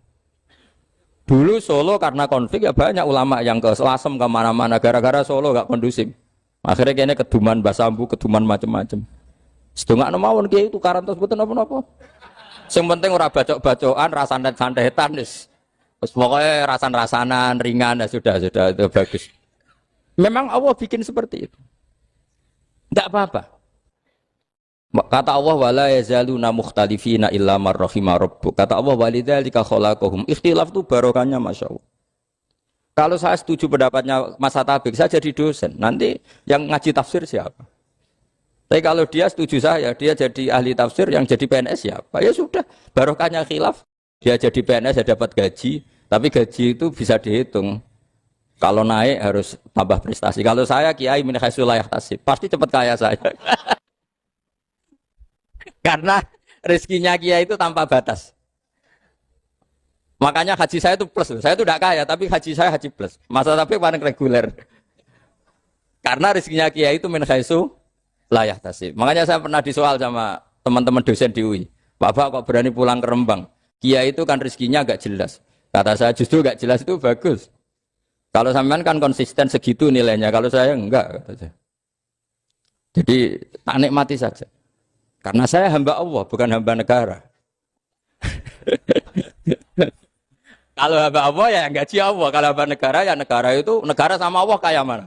Dulu Solo karena konflik ya banyak ulama yang ke Selasem kemana-mana, gara-gara Solo nggak kondusif. Akhirnya kayaknya keduman basambu, keduman macam-macam. Sedungak nemawon kiai tukaran terus betul apa-apa. Yang penting ora bacok-bacokan, rasan-santetan wis. Terus pokoknya rasan-rasanan ringan ya sudah itu bagus. Memang Allah bikin seperti itu. Tidak apa-apa. Kata Allah wala yazaluna mukhtalifina illa man rahima rabbuk. Kata Allah walidzalika khalaqahum. Ikhtilaf itu barokahnya masyaallah. Kalau saya setuju pendapatnya Mas Atabik, saya jadi dosen. Nanti yang ngaji tafsir siapa? Tapi kalau dia setuju saya, dia jadi ahli tafsir, yang jadi PNS siapa? Ya sudah, barokahnya khilaf. Dia jadi PNS, dia dapat gaji. Tapi gaji itu bisa dihitung. Kalau naik harus tambah prestasi. Kalau saya kiai min haitsu la yahtasib, pasti cepat kaya saya. Karena rezekinya kiai itu tanpa batas. Makanya haji saya itu plus. Saya itu tidak kaya, tapi haji saya haji plus. Masa tapi paling reguler. Karena rezekinya kiai itu min haitsu la yahtasib. Makanya saya pernah disoal sama teman-teman dosen di UI. Bapak kok berani pulang ke Rembang? Kiai itu kan rezekinya agak jelas. Kata saya justru agak jelas itu bagus. Kalau sampean kan konsisten segitu nilainya, kalau saya enggak, kata saya. Jadi tak nikmati saja. Karena saya hamba Allah, bukan hamba negara. Kalau hamba Allah ya gaji Allah, kalau hamba negara ya negara itu, negara sama Allah kayak mana?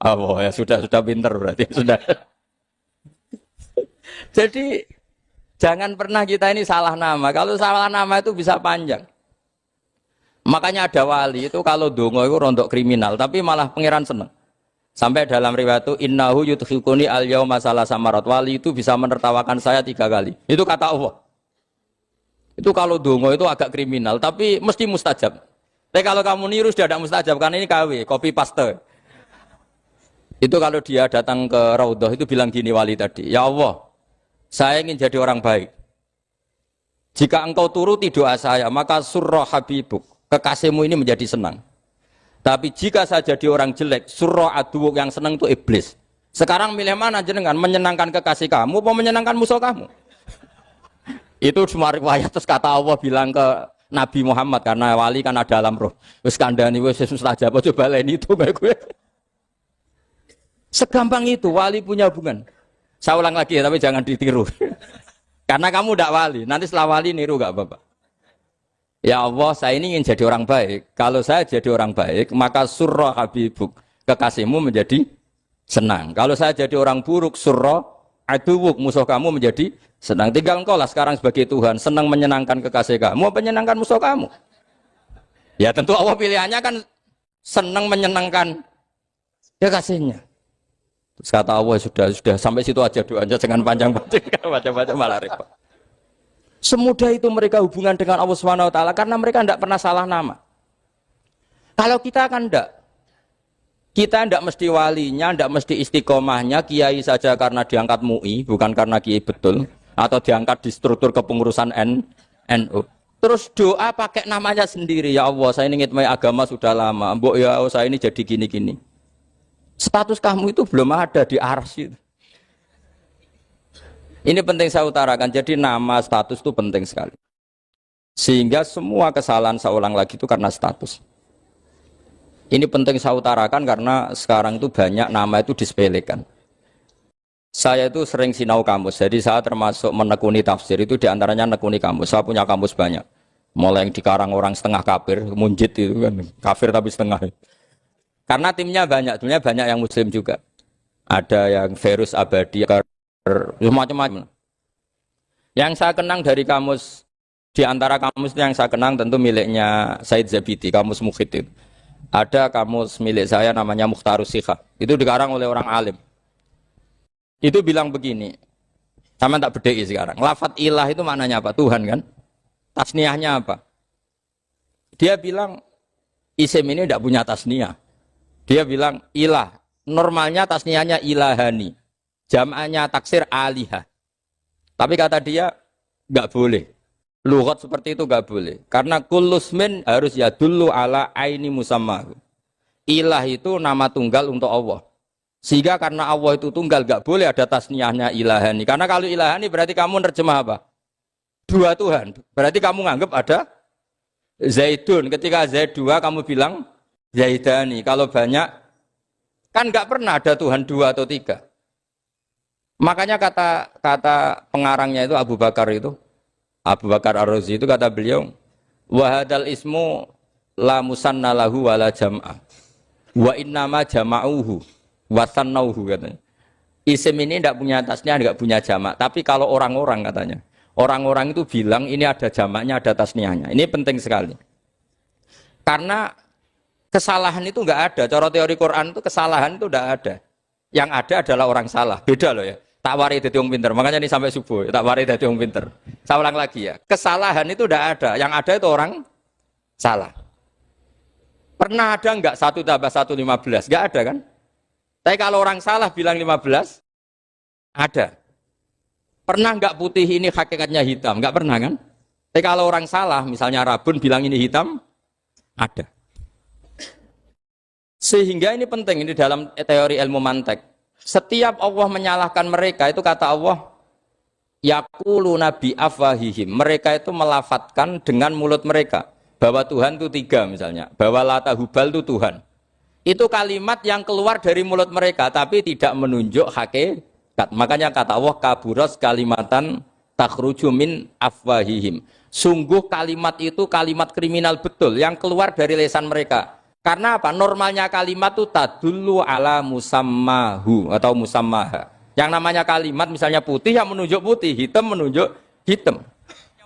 Allah ya sudah pinter berarti, sudah. Jadi jangan pernah kita ini salah nama, kalau salah nama itu bisa panjang. Makanya ada wali itu kalau dongo itu rontok kriminal, tapi malah pangeran seneng. Sampai dalam riwayat itu innahu yudkhikuni al-yauma salasa marat. Wali itu bisa menertawakan saya 3 kali. Itu kata Allah. Itu kalau dongo itu agak kriminal, tapi mesti mustajab. Tapi kalau kamu niru sudah tidak mustajab, karena ini KW, copy paste. Itu kalau dia datang ke Raudhah itu bilang gini wali tadi, ya Allah, saya ingin jadi orang baik. Jika engkau turuti doa saya, maka surra habibuk, kekasihmu ini menjadi senang. Tapi jika saya jadi orang jelek, surra aduwuk, yang senang itu iblis. Sekarang milih mana jenengan, menyenangkan kekasih kamu atau menyenangkan musuh kamu? Itu semua riwayat. Terus kata Allah bilang ke Nabi Muhammad, karena wali kan ada alam roh. Wis kandhani wis mustajab, coba leni itu gue. Segampang itu wali punya hubungan. Saya ulang lagi ya, tapi jangan ditiru. Karena kamu tidak wali, nanti setelah wali niru gak apa-apa. Ya Allah, saya ini ingin jadi orang baik. Kalau saya jadi orang baik, maka surra habibuk, kekasihmu menjadi senang. Kalau saya jadi orang buruk, surra aduwuk, musuh kamu menjadi senang. Tinggal engkau lah sekarang sebagai Tuhan, senang menyenangkan kekasih kamu, menyenangkan musuh kamu. Ya tentu Allah pilihannya kan senang menyenangkan kekasihnya. Terus kata Allah sudah sampai situ aja doanya, jangan panjang-panjang, baca-baca malah repot. Semudah itu mereka hubungan dengan Allah SWT karena mereka tidak pernah salah nama. Kalau kita kan tidak. Kita tidak mesti walinya, tidak mesti istiqomahnya, kiai saja karena diangkat MUI, bukan karena kiai betul, atau diangkat di struktur kepengurusan NU. Terus doa pakai namanya sendiri, ya Allah saya ini ngitmai agama sudah lama, mbok ya Allah saya ini jadi gini-gini. Status kamu itu belum ada di arsy. Ini penting saya utarakan, jadi nama status itu penting sekali. Sehingga semua kesalahan saya ulang lagi itu karena status. Ini penting saya utarakan karena sekarang itu banyak nama itu disepelekan. Saya itu sering sinau kamus, jadi saya termasuk menekuni tafsir itu diantaranya menekuni kamus. Saya punya kamus banyak. Mulai yang dikarang orang setengah kafir, munjid itu kan, kafir tapi setengah. Karena timnya banyak yang muslim juga. Ada yang Verus Abadi, macam-macam. Yang saya kenang dari kamus, di antara kamus yang saya kenang tentu miliknya Said Zabidi, kamus Mukhid itu. Ada kamus milik saya namanya Mukhtarus Sikha. Itu dikarang oleh orang alim. Itu bilang begini, sama tak bedai sekarang. Lafat ilah itu maknanya apa? Tuhan kan? Tasniahnya apa? Dia bilang isim ini tidak punya tasniah. Dia bilang ilah. Normalnya tasniahnya ilahani. Jam'annya taksir alihah. Tapi kata dia nggak boleh. Lughat seperti itu nggak boleh. Karena kullusmin harus yadullu ala aini musammahu. Ilah itu nama tunggal untuk Allah. Sehingga karena Allah itu tunggal gak boleh ada tasniahnya ilahani. Karena kalau ilahani berarti kamu nerjemah apa? Dua Tuhan. Berarti kamu nganggap ada Zaidun. Ketika Zaid dua kamu bilang Zaidani. Kalau banyak kan gak pernah ada Tuhan dua atau tiga. Makanya kata pengarangnya itu Abu Bakar Ar-Razi itu kata beliau, wahadal ismu la musanna lahu wala jam'a. Wa innama jama'uhu wasannauhu katanya. Isim ini tidak punya tasniah, tidak punya jamak. Tapi kalau orang-orang katanya, orang-orang itu bilang ini ada jamaknya, ada tasniahnya. Ini penting sekali. Karena kesalahan itu enggak ada. Cara teori Quran itu kesalahan itu enggak ada. Yang ada adalah orang salah. Beda loh ya. Tak wari dadi wong pinter. Makanya ini sampai subuh, tak wari dadi wong pinter. Saya ulang lagi ya. Kesalahan itu enggak ada. Yang ada itu orang salah. Pernah ada enggak 1 tambah 1 15? Enggak ada kan? Tapi kalau orang salah bilang 15, ada. Pernah enggak putih ini hakikatnya hitam? Enggak pernah kan? Tapi kalau orang salah, misalnya Rabun bilang ini hitam, ada. Sehingga ini penting, ini dalam teori ilmu mantek. Setiap Allah menyalahkan mereka, itu kata Allah, yaquluna bi afwahihim. Mereka itu melafatkan dengan mulut mereka. Bahwa Tuhan itu 3 misalnya. Bahwa Lata Hubal itu Tuhan. Itu kalimat yang keluar dari mulut mereka, tapi tidak menunjuk hakikat. Makanya kata Allah, kaburos kalimatan takhruju min afwahihim. Sungguh kalimat itu kalimat kriminal betul, yang keluar dari lisan mereka. Karena apa? Normalnya kalimat itu tadullu ala musammahu atau musammaha. Yang namanya kalimat misalnya putih yang menunjuk putih, hitam menunjuk hitam.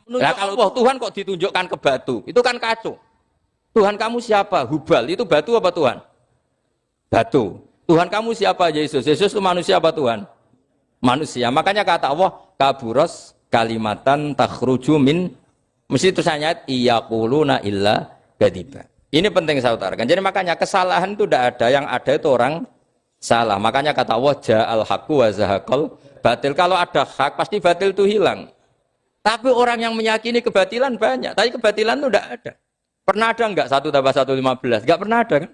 Nah kalau Tuhan kok ditunjukkan ke batu, itu kan kacau. Tuhan kamu siapa? Hubal, itu batu apa Tuhan? Batu. Tuhan kamu siapa? Yesus. Yesus itu manusia apa Tuhan? Manusia. Makanya kata Allah, kaburos kalimatan takhruju min, mesti itu ayat iyaquluna illa kadiba. Ini penting saya utarakan. Jadi makanya kesalahan itu tidak ada, yang ada itu orang salah. Makanya kata Allah, ja'al haqqu wa zahaqal batil. Kalau ada hak pasti batil itu hilang. Tapi orang yang meyakini kebatilan banyak, tapi kebatilan itu tidak ada. Pernah ada enggak 1 tambah 1 15? Enggak pernah ada kan?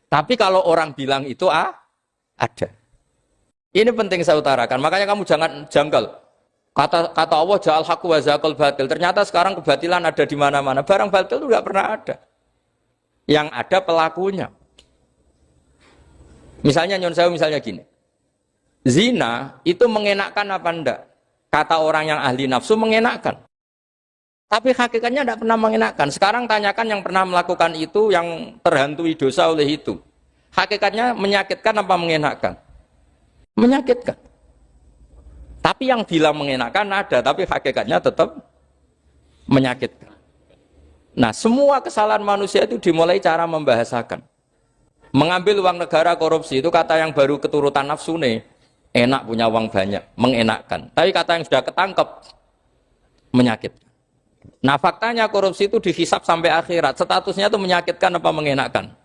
Tapi kalau orang bilang itu ada. Ini penting saya utarakan. Makanya kamu jangan janggal. Kata Allah ja'al haqqu wa zahaqal batil. Ternyata sekarang kebatilan ada di mana-mana. Barang batil itu enggak pernah ada. Yang ada pelakunya. Misalnya nyon sewu misalnya gini. Zina itu mengenakkan apa enggak? Kata orang yang ahli nafsu mengenakkan. Tapi hakikatnya tidak pernah mengenakkan. Sekarang tanyakan yang pernah melakukan itu, yang terhantui dosa oleh itu. Hakikatnya menyakitkan apa mengenakkan? Menyakitkan. Tapi yang bilang mengenakkan ada, tapi hakikatnya tetap menyakitkan. Nah, semua kesalahan manusia itu dimulai cara membahasakan. Mengambil uang negara korupsi itu kata yang baru keturutan nafsu nih. Enak punya uang banyak, mengenakkan. Tapi kata yang sudah ketangkep, menyakitkan. Nah faktanya korupsi itu dihisap sampai akhirat. Statusnya itu menyakitkan apa mengenakkan?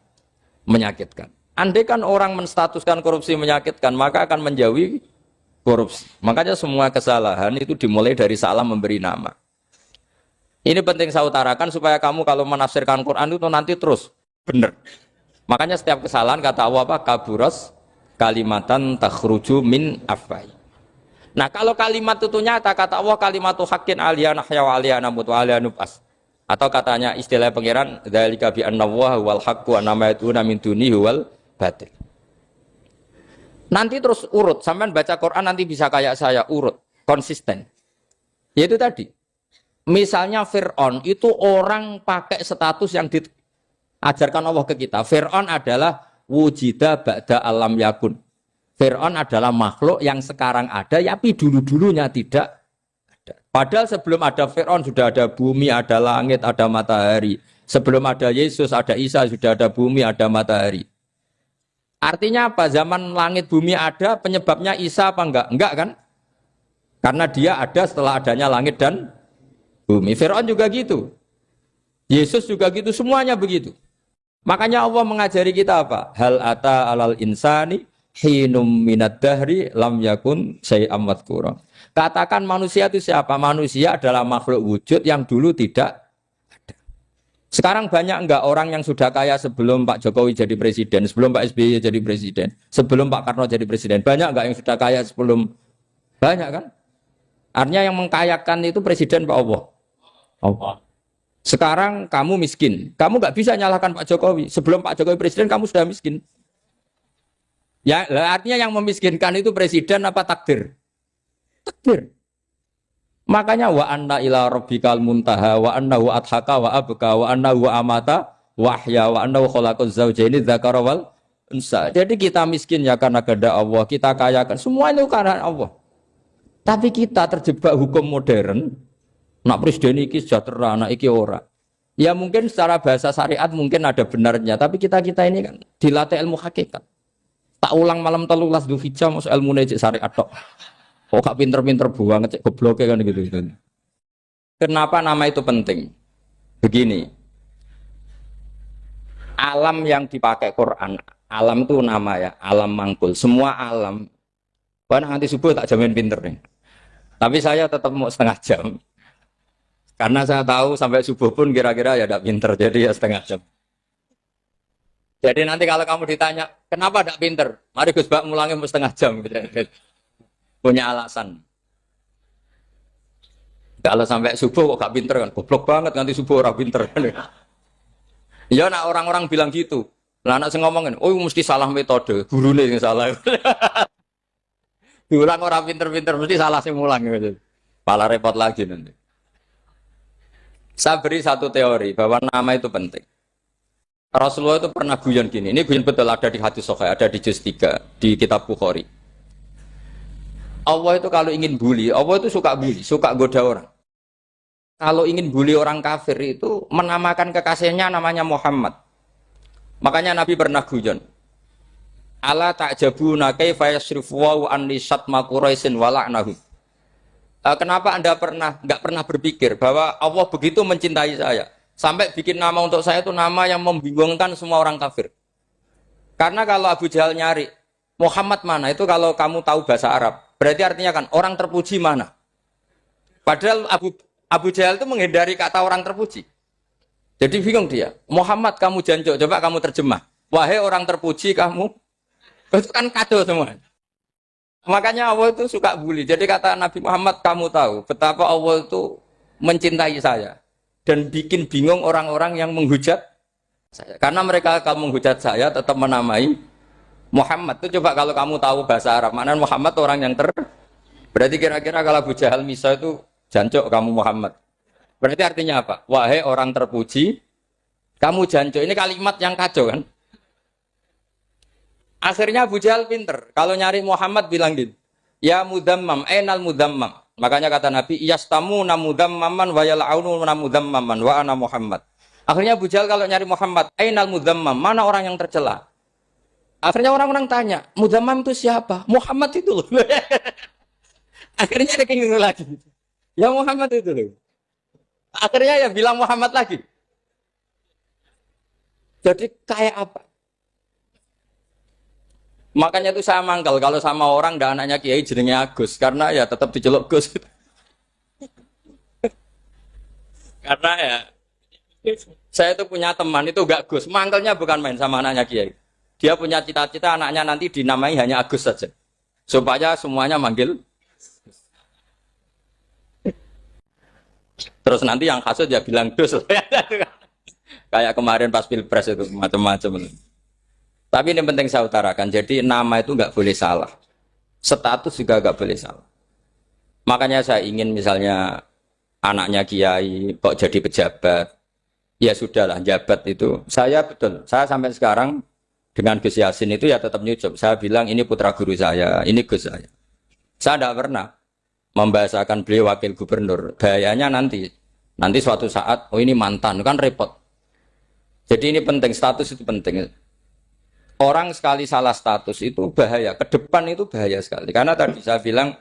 Menyakitkan. Andai kan orang menstatuskan korupsi menyakitkan, maka akan menjauhi korupsi. Makanya semua kesalahan itu dimulai dari salah memberi nama. Ini penting saya utarakan supaya kamu kalau menafsirkan Quran itu nanti terus benar. Makanya setiap kesalahan kata Allah apa? Kaburos kalimatan takhruju min afwai. Nah kalau kalimat itu nyata, kata Allah kalimatu haqqin aliyana hya wa aliyana mut wa aliyana nub'as. Atau katanya istilah pangeran dzalika bi anna wal haqqu wa nama yatuna min dunihi wal batil. Nanti terus urut, sampean baca Quran nanti bisa kayak saya urut, konsisten. Yaitu tadi. Misalnya Fir'aun itu orang pakai status yang diajarkan Allah ke kita. Fir'aun adalah wujida ba'da alam yakun. Fir'aun adalah makhluk yang sekarang ada, tapi dulu-dulunya tidak ada. Padahal sebelum ada Fir'aun sudah ada bumi, ada langit, ada matahari. Sebelum ada Yesus, ada Isa, sudah ada bumi, ada matahari. Artinya apa? Zaman langit bumi ada, penyebabnya Isa apa enggak? Enggak kan? Karena dia ada setelah adanya langit dan bumi. Fir'aun juga gitu. Yesus juga gitu, semuanya begitu. Makanya Allah mengajari kita apa? Hal ata alal insani hinum minad dahri lam yakun syai'am madhkura. Katakan manusia itu siapa? Manusia adalah makhluk wujud yang dulu tidak ada. Sekarang banyak enggak orang yang sudah kaya sebelum Pak Jokowi jadi presiden, sebelum Pak SBY jadi presiden, sebelum Pak Karno jadi presiden? Banyak enggak yang sudah kaya sebelum? Banyak kan? Artinya yang mengkayakan itu presiden Pak Allah. Allah. Sekarang kamu miskin, kamu nggak bisa nyalahkan Pak Jokowi. Sebelum Pak Jokowi presiden kamu sudah miskin. Ya, artinya yang memiskinkan itu presiden apa takdir? Takdir. Makanya wa anna ila rabbikal muntaha wa annahu adhaka wa abka wa annahu amata wahya wa annahu khalaqaz zawjaini dzakara wal unsa. Jadi kita miskin ya karena kehendak Allah, kita kaya kan semua itu karena Allah. Tapi kita terjebak hukum modern. Nak presiden iki sejahtera, nak iki ora. Ya mungkin secara bahasa syariat mungkin ada benarnya, tapi kita ini kan dilatih ilmu hakikat. Tak ulang malam 13 Dzulhijjah masuk ilmu cek syariat tok. Kok gak pinter-pinter banget cek gobloke kan gitu. Kenapa nama itu penting? Begini. Alam yang dipakai Quran, alam itu nama ya, alam mangkul. Semua alam. Wah nanti subuh tak jamin pinter nih. Tapi saya tetap mau setengah jam. Karena saya tahu sampai subuh pun kira-kira ya tidak pinter, jadi ya setengah jam. Jadi nanti kalau kamu ditanya, kenapa tidak pinter? Mari Gus Bak mulangnya mau setengah jam. Punya alasan. Kalau sampai subuh kok gak pinter kan? Goblok banget nanti subuh orang pinter. Ya nak orang-orang bilang gitu. Lah anak saya ngomongin, oh mesti salah metode, gurunya yang salah. Diulang orang pinter-pinter, mesti salah sih mulang. Malah repot lagi nanti. Saya beri satu teori bahwa nama itu penting. Rasulullah itu pernah guyon gini. Ini guyon betul ada di hadis Sahih, ada di juz 3 di kitab Bukhari. Allah itu kalau ingin bully, Allah itu suka bully, suka goda orang. Kalau ingin bully orang kafir itu menamakan kekasihnya namanya Muhammad. Makanya Nabi pernah guyon. Ala ta'jabuna kaifa yasrifu wa an lisatma quraisin wa la'nahum. Kenapa Anda nggak pernah berpikir bahwa Allah begitu mencintai saya sampai bikin nama untuk saya itu nama yang membingungkan semua orang kafir? Karena kalau Abu Jahal nyari Muhammad mana itu kalau kamu tahu bahasa Arab berarti artinya kan orang terpuji mana? Padahal Abu Jahal itu menghindari kata orang terpuji. Jadi bingung dia. Muhammad kamu jancuk, coba kamu terjemah. Wahai orang terpuji kamu, itu kan kado semua. Makanya Allah itu suka bully. Jadi kata Nabi Muhammad, kamu tahu betapa Allah itu mencintai saya dan bikin bingung orang-orang yang menghujat saya. Karena mereka kalau menghujat saya tetap menamai Muhammad. Itu coba kalau kamu tahu bahasa Arab, mana Muhammad orang yang berarti kira-kira kalau Abu Jahal Misa itu jancuk kamu Muhammad. Berarti artinya apa? Wahai orang terpuji, kamu jancuk. Ini kalimat yang kacau kan? Akhirnya Abu Jahal pinter. Kalau nyari Muhammad bilang gitu. Ya mudammam, enal mudammam. Makanya kata Nabi, yastamuna mudammaman wa yal'aununa mudammaman wa ana Muhammad. Akhirnya Abu Jahal kalau nyari Muhammad, enal mudammam, mana orang yang tercela? Akhirnya orang-orang tanya, mudammam itu siapa? Muhammad itu loh. Akhirnya dia kenging lagi. Ya Muhammad itu loh. Akhirnya ya bilang Muhammad lagi. Jadi kayak apa? Makanya itu saya mangkal kalau sama orang dan anaknya Kiai jenenge Agus karena ya tetap diceluk Gus. Karena ya saya itu punya teman itu gak Gus, mangkalnya bukan main sama anaknya Kiai. Dia punya cita-cita anaknya nanti dinamai hanya Agus saja. Supaya semuanya manggil. Terus nanti yang hasut ya bilang Dus. Kayak kemarin pas Pilpres itu macam-macam. Tapi ini penting saya utarakan, jadi nama itu nggak boleh salah. Status juga nggak boleh salah. Makanya saya ingin misalnya anaknya Kiai kok jadi pejabat, ya sudahlah jabat itu. Saya betul, saya sampai sekarang dengan Gus Yasin itu ya tetap nyucup. Saya bilang ini putra guru saya, ini Gus saya. Saya tidak pernah. membahasakan beliau wakil gubernur. Bahayanya nanti suatu saat, oh ini mantan, kan repot. Jadi ini penting, status itu penting. Orang sekali salah status itu bahaya, ke depan itu bahaya sekali. Karena tadi saya bilang,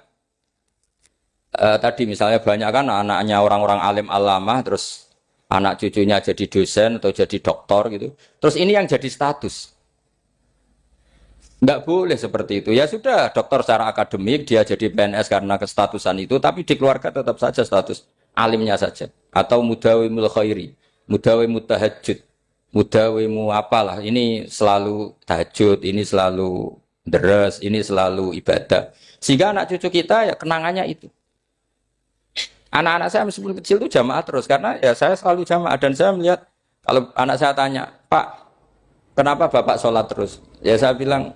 tadi misalnya banyak kan anaknya orang-orang alim alamah, terus anak cucunya jadi dosen atau jadi doktor gitu. Terus ini yang jadi status. Enggak boleh seperti itu. Ya sudah, dokter secara akademik, dia jadi PNS karena kestatusan itu, tapi di keluarga tetap saja status alimnya saja. Atau mudawimul khairi, mudawimut tahajud, mudawimu apalah. Ini selalu tahajud, ini selalu deres, ini selalu ibadah. Sehingga anak cucu kita ya kenangannya itu. Anak-anak saya meskipun kecil itu jamaah terus, karena ya saya selalu jamaah. Dan saya melihat, kalau anak saya tanya, Pak, kenapa Bapak sholat terus? Ya saya bilang,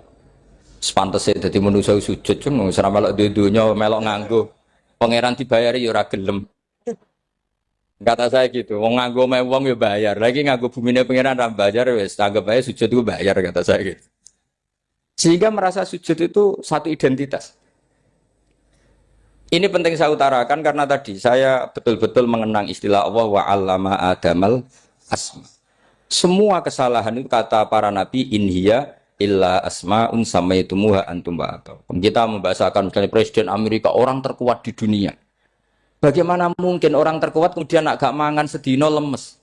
sepantas itu jadi manusia sujud cuma selama melok dudunya melok nganggo pangeran dibayari ya ora gelem. Kata saya gitu, wong nganggo wong ya bayar. Lagi nganggo bumine pangeran ra bayar wis anggap aja sujud itu bayar kata saya gitu. Sehingga merasa sujud itu satu identitas. Ini penting saya utarakan karena tadi saya betul-betul mengenang istilah Allah wa 'allama Adamal asma. Semua kesalahan itu kata para nabi inhiya illa asma'un samaitumuha antum ba'atau. Kita membahasakan misalnya Presiden Amerika orang terkuat di dunia. Bagaimana mungkin orang terkuat kemudian agak mangan sedino lemes?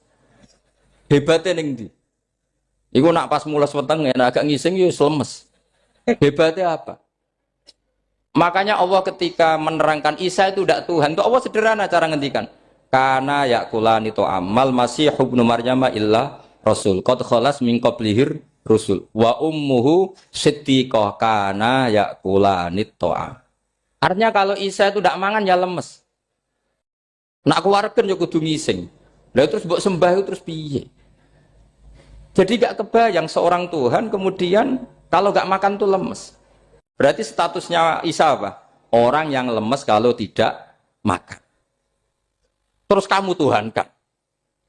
Hebatnya ning ndi? Iku nak pas mulas weteng agak ngising ya lemes. Hebatnya apa? Makanya Allah ketika menerangkan Isa itu tidak Tuhan, itu Allah sederhana cara ngendikan. Karena yakulani to amal masih ibnu Maryam illa rasul. Qad khalas min qablihir rusul wa ummuhu siddiqah kana yakulanit to'a. Artinya kalau Isa itu tidak mangan ya lemes. Nak keluarkan ya kudu ngising. Lah terus mbok sembah itu terus piye? Jadi gak kebayang seorang Tuhan kemudian kalau gak makan tuh lemes. Berarti statusnya Isa apa? Orang yang lemes kalau tidak makan. Terus kamu Tuhan kan?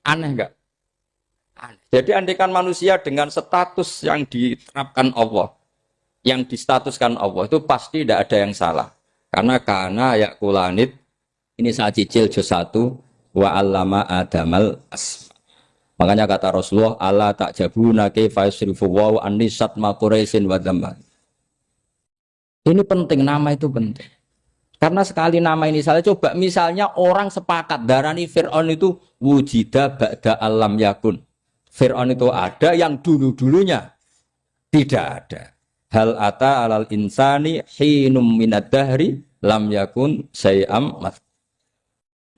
Aneh gak? Jadi andikan manusia dengan status yang diterapkan Allah, yang distatuskan Allah itu pasti tidak ada yang salah. Karena yakulanit ini saya cicil juz 1 wa 'allama Adamal asma. Makanya kata Rasulullah Allah ta'jabuna kaifa yusrifu wa annisat ma quraisin wa dhamma. Ini penting, nama itu penting. Karena sekali nama ini salah, coba misalnya orang sepakat darani Fir'aun itu wujida ba'da alam yakun. Fir'aun itu ada yang dulu-dulunya tidak ada. Hal ata alal insani hinum minad dahri lam yakun sayam mat.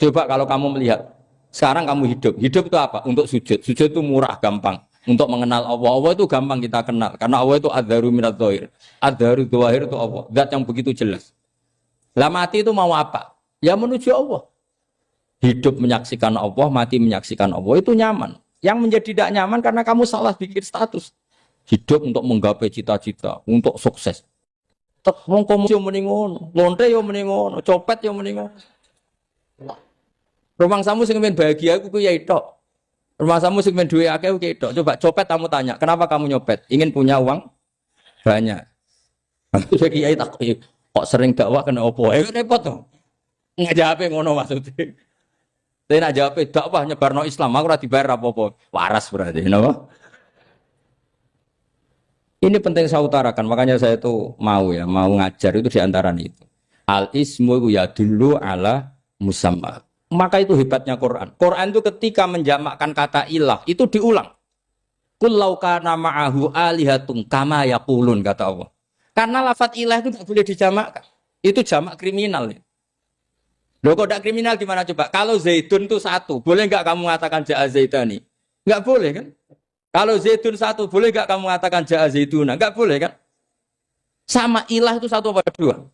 Coba kalau kamu melihat sekarang kamu hidup itu apa? Untuk sujud. Sujud itu murah, gampang. Untuk mengenal Allah. Allah itu gampang kita kenal karena Allah itu adzaru minadz dzahir. Adzaru dzahir itu Allah. Zat yang begitu jelas. Lah mati itu mau apa? Ya menuju Allah. Hidup menyaksikan Allah, mati menyaksikan Allah itu nyaman. Yang menjadi tidak nyaman karena kamu salah bikin status. Hidup untuk menggapai cita-cita, untuk sukses. Tek wong komunis yo muni ngono, lonte yo muni ngono, copet yo muni ngono. Rumang samu sing men bahagia aku ya tok. Rumah samu sing men duwe akeh ku tok. Coba copet kamu tanya, kenapa kamu nyopet? Ingin punya uang banyak. Terus kiai tak kok sering dakwah kena opo? Repot to. Ngajape ngono maksudnya. Tapi nak jawab dakwah nyebarno Islam, aku ora dibayar apa-apa. Waras berarti, napa? Ini penting saya utarakan, makanya saya itu mau ngajar itu diantara itu. Al ismu ya dulu ala musamma. Maka itu hebatnya Quran. Quran itu ketika menjamakkan kata ilah itu diulang. Qul law kana ma'ahu alihatun kama yaqulun kata Allah. Karena lafaz ilah itu tidak boleh dijamakkan. Itu jamak kriminal. Loh kok tidak kriminal gimana coba? Kalau Zaidun itu satu, boleh nggak kamu mengatakan ja'a Zaidani? Nggak boleh kan? Kalau Zaidun satu, boleh nggak kamu mengatakan ja'a Zaiduna? Nggak boleh kan? Sama ilah itu satu apa dua?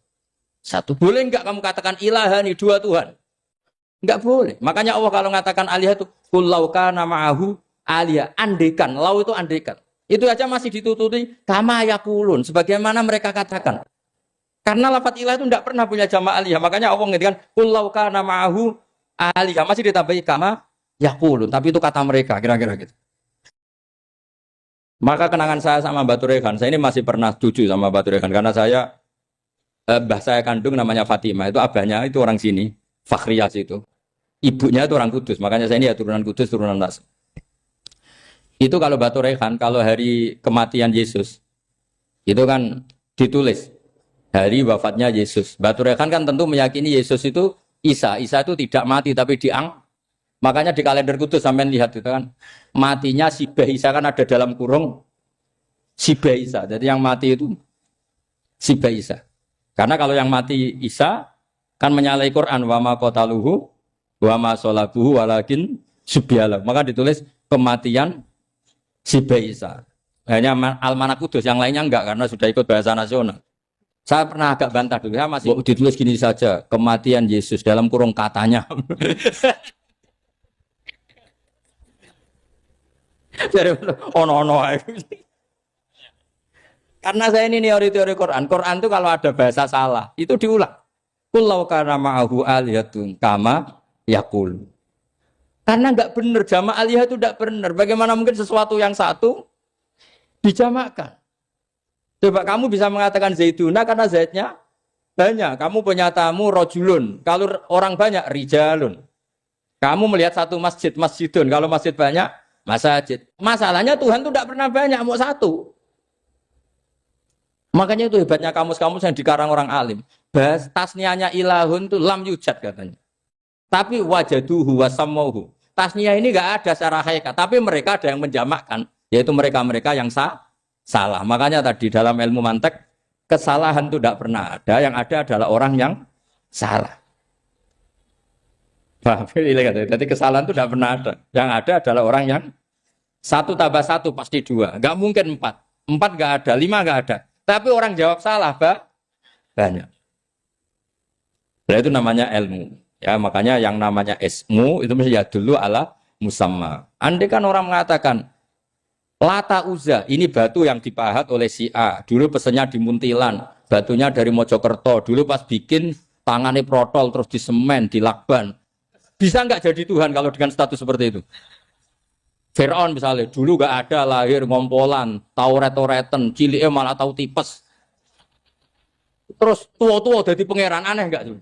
Satu. Boleh nggak kamu katakan ilahani, dua Tuhan? Nggak boleh. Makanya Allah kalau mengatakan aliyah itu kullau kana ma'ahu aliyah, andekan. Lau itu andekan. Itu aja masih ditututi kama yakulun, sebagaimana mereka katakan. Karena lafaz ilah itu tidak pernah punya jama' aliyah. Makanya Allah mengatakan kullau kana ma'ahu aliyah, masih ditambahi kama yakulun, tapi itu kata mereka kira-kira gitu. Maka kenangan saya sama Batu Rehan, saya ini masih pernah setuju sama Batu Rehan karena saya Mbah saya kandung namanya Fatimah, itu abahnya itu orang sini, Fakhriyas itu. Ibunya itu orang Kudus, makanya saya ini ya turunan Kudus, turunan Nas. Itu kalau Batu Rehan, kalau hari kematian Yesus, itu kan ditulis hari wafatnya Yesus. Batu Rehan kan tentu meyakini Yesus itu Isa itu tidak mati tapi makanya di kalender Kudus sampai lihat itu kan, matinya Sibah Isa kan ada dalam kurung Sibah Isa, jadi yang mati itu Sibah Isa. Karena kalau yang mati Isa kan menyalahi Quran wa ma qataluhu wa ma salabuhu walakin subbihala. Maka ditulis kematian Sibah Isa. Hanya Almanak Kudus, yang lainnya enggak karena sudah ikut bahasa nasional. Saya pernah agak bantah dulu, saya masih ditulis gini saja, kematian Yesus dalam kurung katanya. Jadi ono-ono. Karena saya ini teori Quran. Quran itu kalau ada bahasa salah, itu diulang. Kullau kana ma'ahu aliyatun kama yaqul. Karena enggak benar, jamak aliyah itu enggak benar. Bagaimana mungkin sesuatu yang satu dijamakkan? Coba kamu bisa mengatakan Zaiduna karena Zaidnya banyak. Kamu punya tamu rojulun. Kalau orang banyak rijalun. Kamu melihat satu masjid, masjidun. Kalau masjid banyak, masjid. Masalahnya Tuhan itu enggak pernah banyak, mau satu. Makanya itu hebatnya kamus-kamus yang dikarang orang alim. Bahas tasniahnya ilahun itu lam yujad katanya. Tapi wajaduhu wasamauhu. Tasniah ini enggak ada secara hakikat, tapi mereka ada yang menjamakkan, yaitu mereka-mereka yang salah. Makanya tadi dalam ilmu mantek, kesalahan itu tidak pernah ada, yang ada adalah orang yang salah. Jadi kesalahan itu tidak pernah ada. Yang ada adalah orang yang 1 tambah 1 pasti 2. Enggak mungkin 4. 4 enggak ada, 5 enggak ada. Tapi orang jawab salah, banyak. Nah, itu namanya ilmu. Ya, makanya yang namanya ismu itu mesti ya dulu ala musamma. Andai kan orang mengatakan Lata Uzza, ini batu yang dipahat oleh si A. Dulu pesennya di Muntilan, batunya dari Mojokerto. Dulu pas bikin tangannya protol terus disemen, dilakban. Bisa nggak jadi Tuhan kalau dengan status seperti itu? Fir'aun misalnya, dulu gak ada lahir ngompolan, tahu retoretan, ciliknya malah tahu tipes. Terus tua-tua jadi pangeran, aneh gak tuh?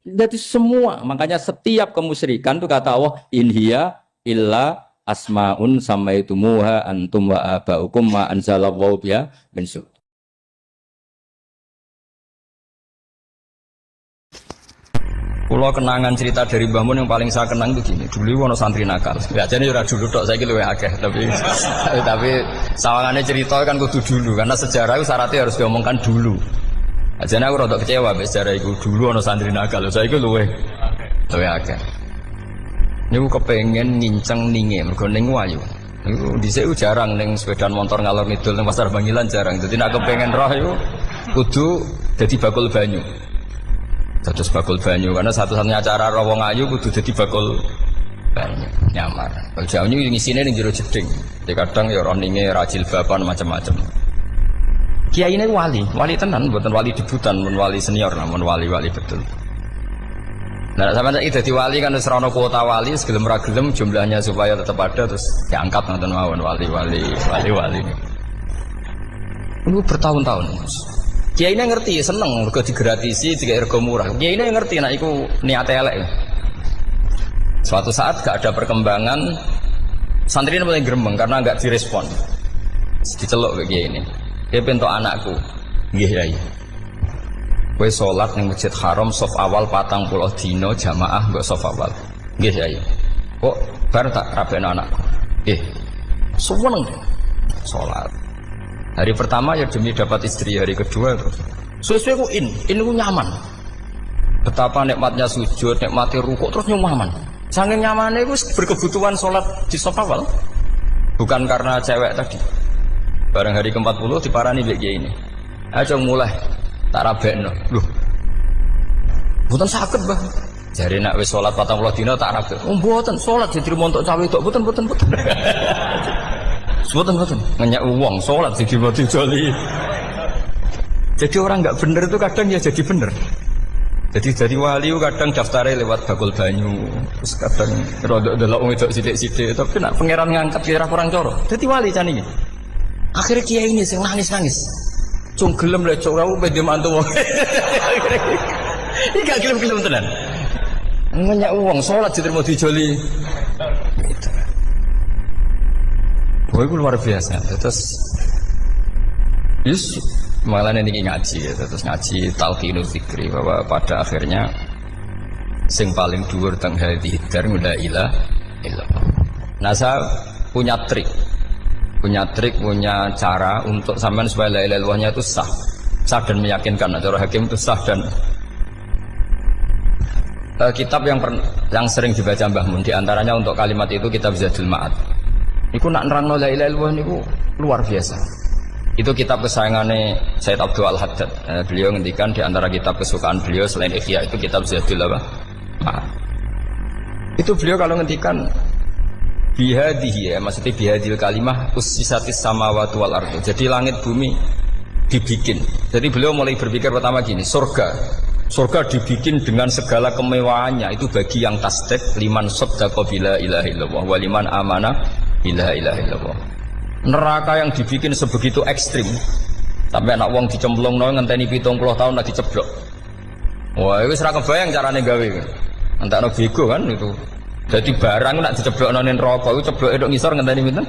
Jadi semua, makanya setiap kemusyrikan itu kata Allah, inhiya illa asma'un samaitumuha antum wa aba'ukum ma anzalallahu biha min sultan. Kalau kenangan cerita dari Mbah Mun yang paling saya kenang itu gini. Dulu ono santri nakal. Ya jadi ora dulu tok, saiki luwih akeh, tapi sawangane cerita kan kudu dulu karena sejarah itu syaratnya harus diomongkan dulu. Ajane aku rada kecewa mbek sejarah iku. Dulu ono santri nakal, saiki luwih akeh. Niku kepengen nginceng ninge mergo ning wayu. Niku dhisik jarang ning sepeda motor ngalor ngidul ning Pasar Bangilan jarang. Dadi nek kepengen roh iku kudu dadi bakul banyu. Terus bakul banyu karena satu-satunya acara rawong ayu kudu dadi bakul banyu nyamar. Kalau jauh ini ngisine ning jero jeding. Jadi kadang ya roh ninge rajil bapan macam-macam. Kiai ini wali tenan, bukan wali debutan, bukan wali senior, namun wali betul. Nah, sampai saiki dadi wali kan wis ora kuota wali, segelem ra gelem jumlahnya supaya tetap ada terus diangkat ngoten mawon wali. Ini bertahun-tahun. Kiai ini ngerti, seneng mergo digratisi, digawe rego murah. Kiai ini ngerti nek iku niate elek. Suatu saat gak ada perkembangan, santri ini mulai gremeng karena gak direspon. Diceluk ke kiai ini. Dia pentok anakku. Nggih, Yai. Kowe salat ning Masjid Haram saf awal 40 dina jamaah mbok saf awal. Nggih, Yai. Kok bar tak rabekno anakku. Nggih. Seneng salat. Hari pertama ya demi dapat istri, hari kedua terus. Sesuai ku ku nyaman. Betapa nikmatnya sujud, nikmati rukuk terus nyaman. Saking nyamannya ku berkebutuhan sholat di saf awal. Bukan karena cewek tadi. Bareng hari ke-40 diparani mbek kiai ini. Ayo mulai tak rabekno. Loh. Mboten saged, Mbah. Jare nek wis salat 40 dina tak rabek. Oh, mboten salat diterima untuk cawe tok, mboten. Mboten. Ngenyak uang salat diterima dijoli. Jadi orang enggak bener itu kadang ya jadi bener. Jadi wali kadang daftarnya lewat bakul banyu, terus kadang rodok delok wong wedok sithik-sithik, tapi nek pangeran ngangkat kira kurang coro. Jadi wali can iki. Akhirnya kiai ini sing nangis. Cung gelem lek cok aku pede mantu wong. Iki gak gelem-gelem tenan. Ngenyak wong salat diterima dijoli. Gitu. Wah, itu luar biasa. Terus malah ini ngaji ya. Terus ngaji talqinu fikri bahwa pada akhirnya sing paling dhuwur teng hadhihi dar la ilaha illallah. Nah, saya punya trik, punya cara untuk sampean supaya la ilaha illallahnya itu sah dan meyakinkan. Cara hakim itu sah dan kitab yang sering dibaca Mbah Mun diantaranya untuk kalimat itu kitab Zadul Ma'ad. Iku nak nerangno la ilaha illallah niku luar biasa. Itu kitab kesayangannya Sayyid Abdul Al-Haddad. Beliau ngendikan di antara kitab kesukaan beliau selain Ihya itu kitab Zadul Ma'ad. Itu beliau kalau ngendikan bihadihi ya, maksudnya bihadil kalimah ussisatis samawati wal ardu. Jadi langit bumi dibikin. Jadi beliau mulai berpikir pertama gini, surga dibikin dengan segala kemewahannya. Itu bagi yang tasdik liman saddaqa bila ilaha illallah wa liman amana bila ilaha illallah. Neraka yang dibikin sebegitu ekstrim sampai anak wong dicemplungno ngenteni 70 tahun lagi ceblok. Wah, itu ora kebayang carane gawe. Entakno bego kan itu. Jadi barang nak diceblokno ning neraka itu cebloke tok ngisor ngenteni pinten?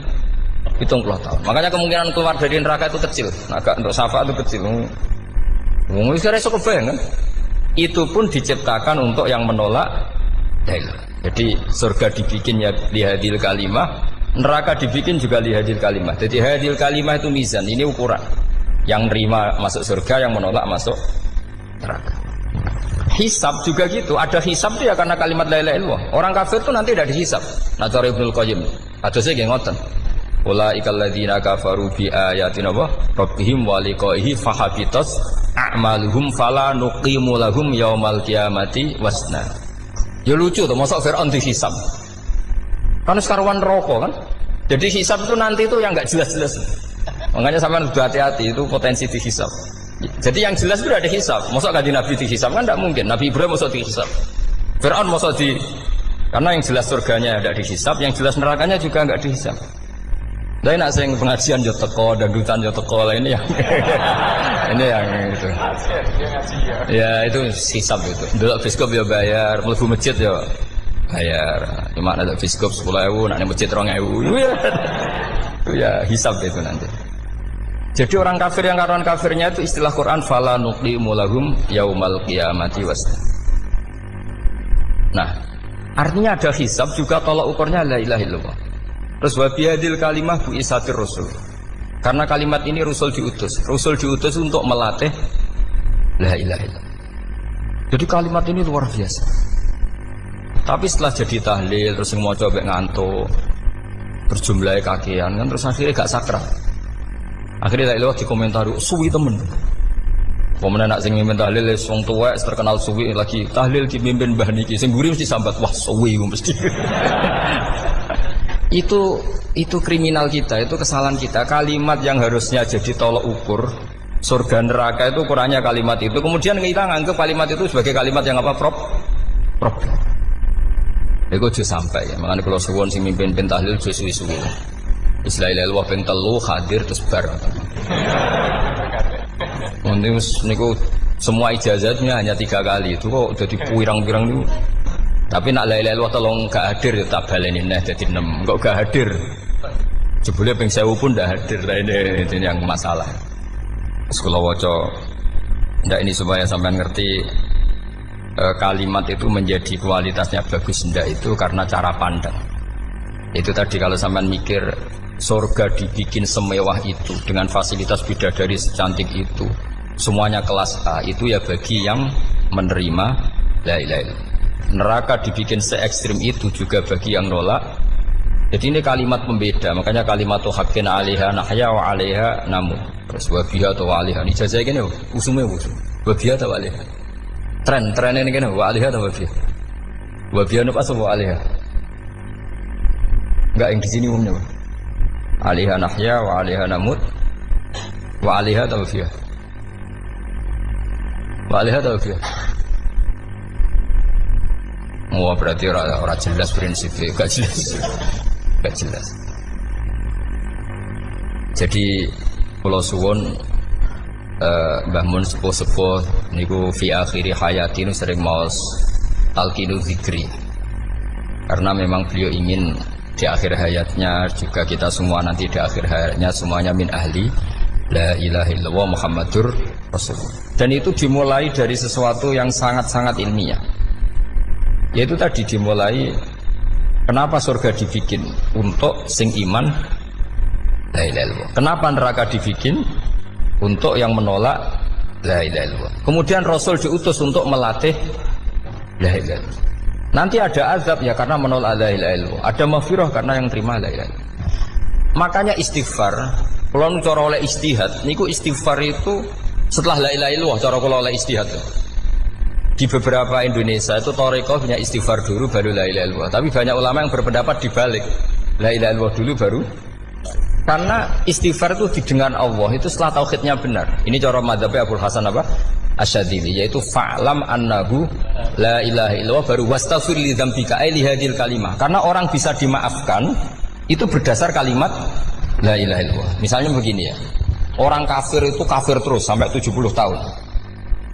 70 tahun. Makanya kemungkinan keluar dari neraka itu kecil. Nah, agak untuk syafaat itu kecil. Wong wis ora iso kebayang kan? Itu pun diciptakan untuk yang menolak dalil. Jadi surga dibikin ya lihadil kalimah, neraka dibikin juga lihadil kalimah. Jadi hadil kalimah itu mizan, ini ukuran. Yang nerima masuk surga, yang menolak masuk neraka. Hisab juga gitu, ada hisab itu ya karena kalimat la ilaha illallah. Orang kafir itu nanti tidak dihisab. Nah, cara Ibnul Qayyim, hadisnya nggih ngoten. Ulaikal ladzina kafaru bi ayatina rabbihim wa liqaihi fahabitas a'maluhum fala nuqimu lahum yaumal qiyamati wasna. Ya lucu tuh, masa Fir'aun dihisab. Kan sekaruan neraka kan. Jadi hisab itu nanti itu yang enggak jelas-jelas. Makanya sampean harus hati-hati, itu potensi dihisab. Jadi yang jelas itu ada hisab. Masa kanjeng Nabi dihisab kan enggak mungkin. Nabi Ibrahim masa dihisab. Fir'aun masa karena yang jelas surganya tidak dihisab, yang jelas nerakanya juga enggak dihisab. Tapi nak sing pengajian yo teko, dangdutan yo teko lah ini yang ini yang itu. Ya itu hisab itu. Dulu biskop yo bayar, mlebu masjid yo bayar. Cuma ada biskop 10.000, nak masjid 2.000. Itu ya hisab itu nanti. Jadi orang kafir yang karuan kafirnya itu istilah Quran fala nuqimu lahum yaumal qiyamati wasna. Nah, artinya ada hisab juga tolak ukurnya la ilaha illallah. Terus wabiyadil kalimah bu isatir rasul. Karena kalimat ini rasul diutus untuk melatih la ilaha illallah. Jadi kalimat ini luar biasa. Tapi setelah jadi tahlil terus yang mau coba ngantuk, berjumlah kakian kan terus akhirnya gak sakral. Akhirnya la ilaha dikomentari suwi temen. Pemenang nak sing mimpin tahlil wong tuwek terkenal suwi lagi tahlil dipimpin Mbah niki sing mburi mesti sambat wah suwi mesti. Itu kriminal kita, itu kesalahan kita. Kalimat yang harusnya jadi tolok ukur surga neraka itu ukurannya kalimat itu. Kemudian kita nganggap kalimat itu sebagai kalimat yang apa? Problem. Itu juga sampai ya. Makanya kalau suwon sing mimpin tahlil juga suwi-suwi. Istilah ilal ping 3 hadir terus bar. Nanti niku semua ijazahnya hanya 3 kali. Itu kok jadi pirang-pirang niku. Tapi nak la ilaha illallah tolong gak hadir tak baleni neh dadi 6. Kok gak hadir? Jebule ping 1000 pun ndak hadir. Lah ini yang masalah. Sekolah waca ndak ini supaya sampean ngerti kalimat itu menjadi kualitasnya bagus ndak itu karena cara pandang. Itu tadi kalau sampean mikir surga dibikin semewah itu dengan fasilitas bidadari secantik itu, semuanya kelas A, itu ya bagi yang menerima la ilaha illallah. Neraka dibikin se-ekstrim itu juga bagi yang nolak. Jadi ini kalimat pembeda. Makanya kalimat tuh hakin alaiha nahya wa alaiha namun. Terus wabiha atau wa alaiha. Ini jazah gini usumnya usum. Wabiha atau wa alaiha. Tren ini gini wa alaiha atau wabiha. Wabiha apa atau wa alaiha. Enggak yang di sini umumnya. Alaiha nahya wa alaiha namut. Wa alaiha atau wabiha. Wa alaiha atau wabiha. Oh berarti orang jelas prinsipnya, gak jelas. Jadi kalau suwon Mbah Mun sepuh-sepuh niku fi akhiri hayati nu sering maos talqinu zikri. Karena memang beliau ingin di akhir hayatnya juga kita semua nanti di akhir hayatnya semuanya min ahli la ilaha illallah Muhammadur Rasulullah. Dan itu dimulai dari sesuatu yang sangat-sangat ilmiah. Yaitu tadi dimulai kenapa surga dibikin untuk sing iman la ilaha illallah. Kenapa neraka dibikin untuk yang menolak la ilaha illallah. Kemudian Rasul diutus untuk melatih la ilaha illallah. Nanti ada azab ya karena menolak la ilaha illallah. Ada maghfirah karena yang terima la ilaha illallah. Makanya istighfar, kalau cara oleh istihad, niku istighfar itu setelah la ilaha illallah cara kalau oleh istihad. Di beberapa Indonesia itu thariqah punya istighfar dulu baru la ilaha illallah. Tapi banyak ulama yang berpendapat dibalik. La ilaha illallah dulu baru. Karena istighfar itu didengar Allah itu setelah tauhidnya benar. Ini cara madzhabnya Abul Hasan apa? Asyadzili, yaitu fa'lam annahu la ilaha illallah baru wastaghfir li dzambika ai li hadil kalimah. Karena orang bisa dimaafkan itu berdasar kalimat la ilaha illallah. Misalnya begini ya. Orang kafir itu kafir terus sampai 70 tahun.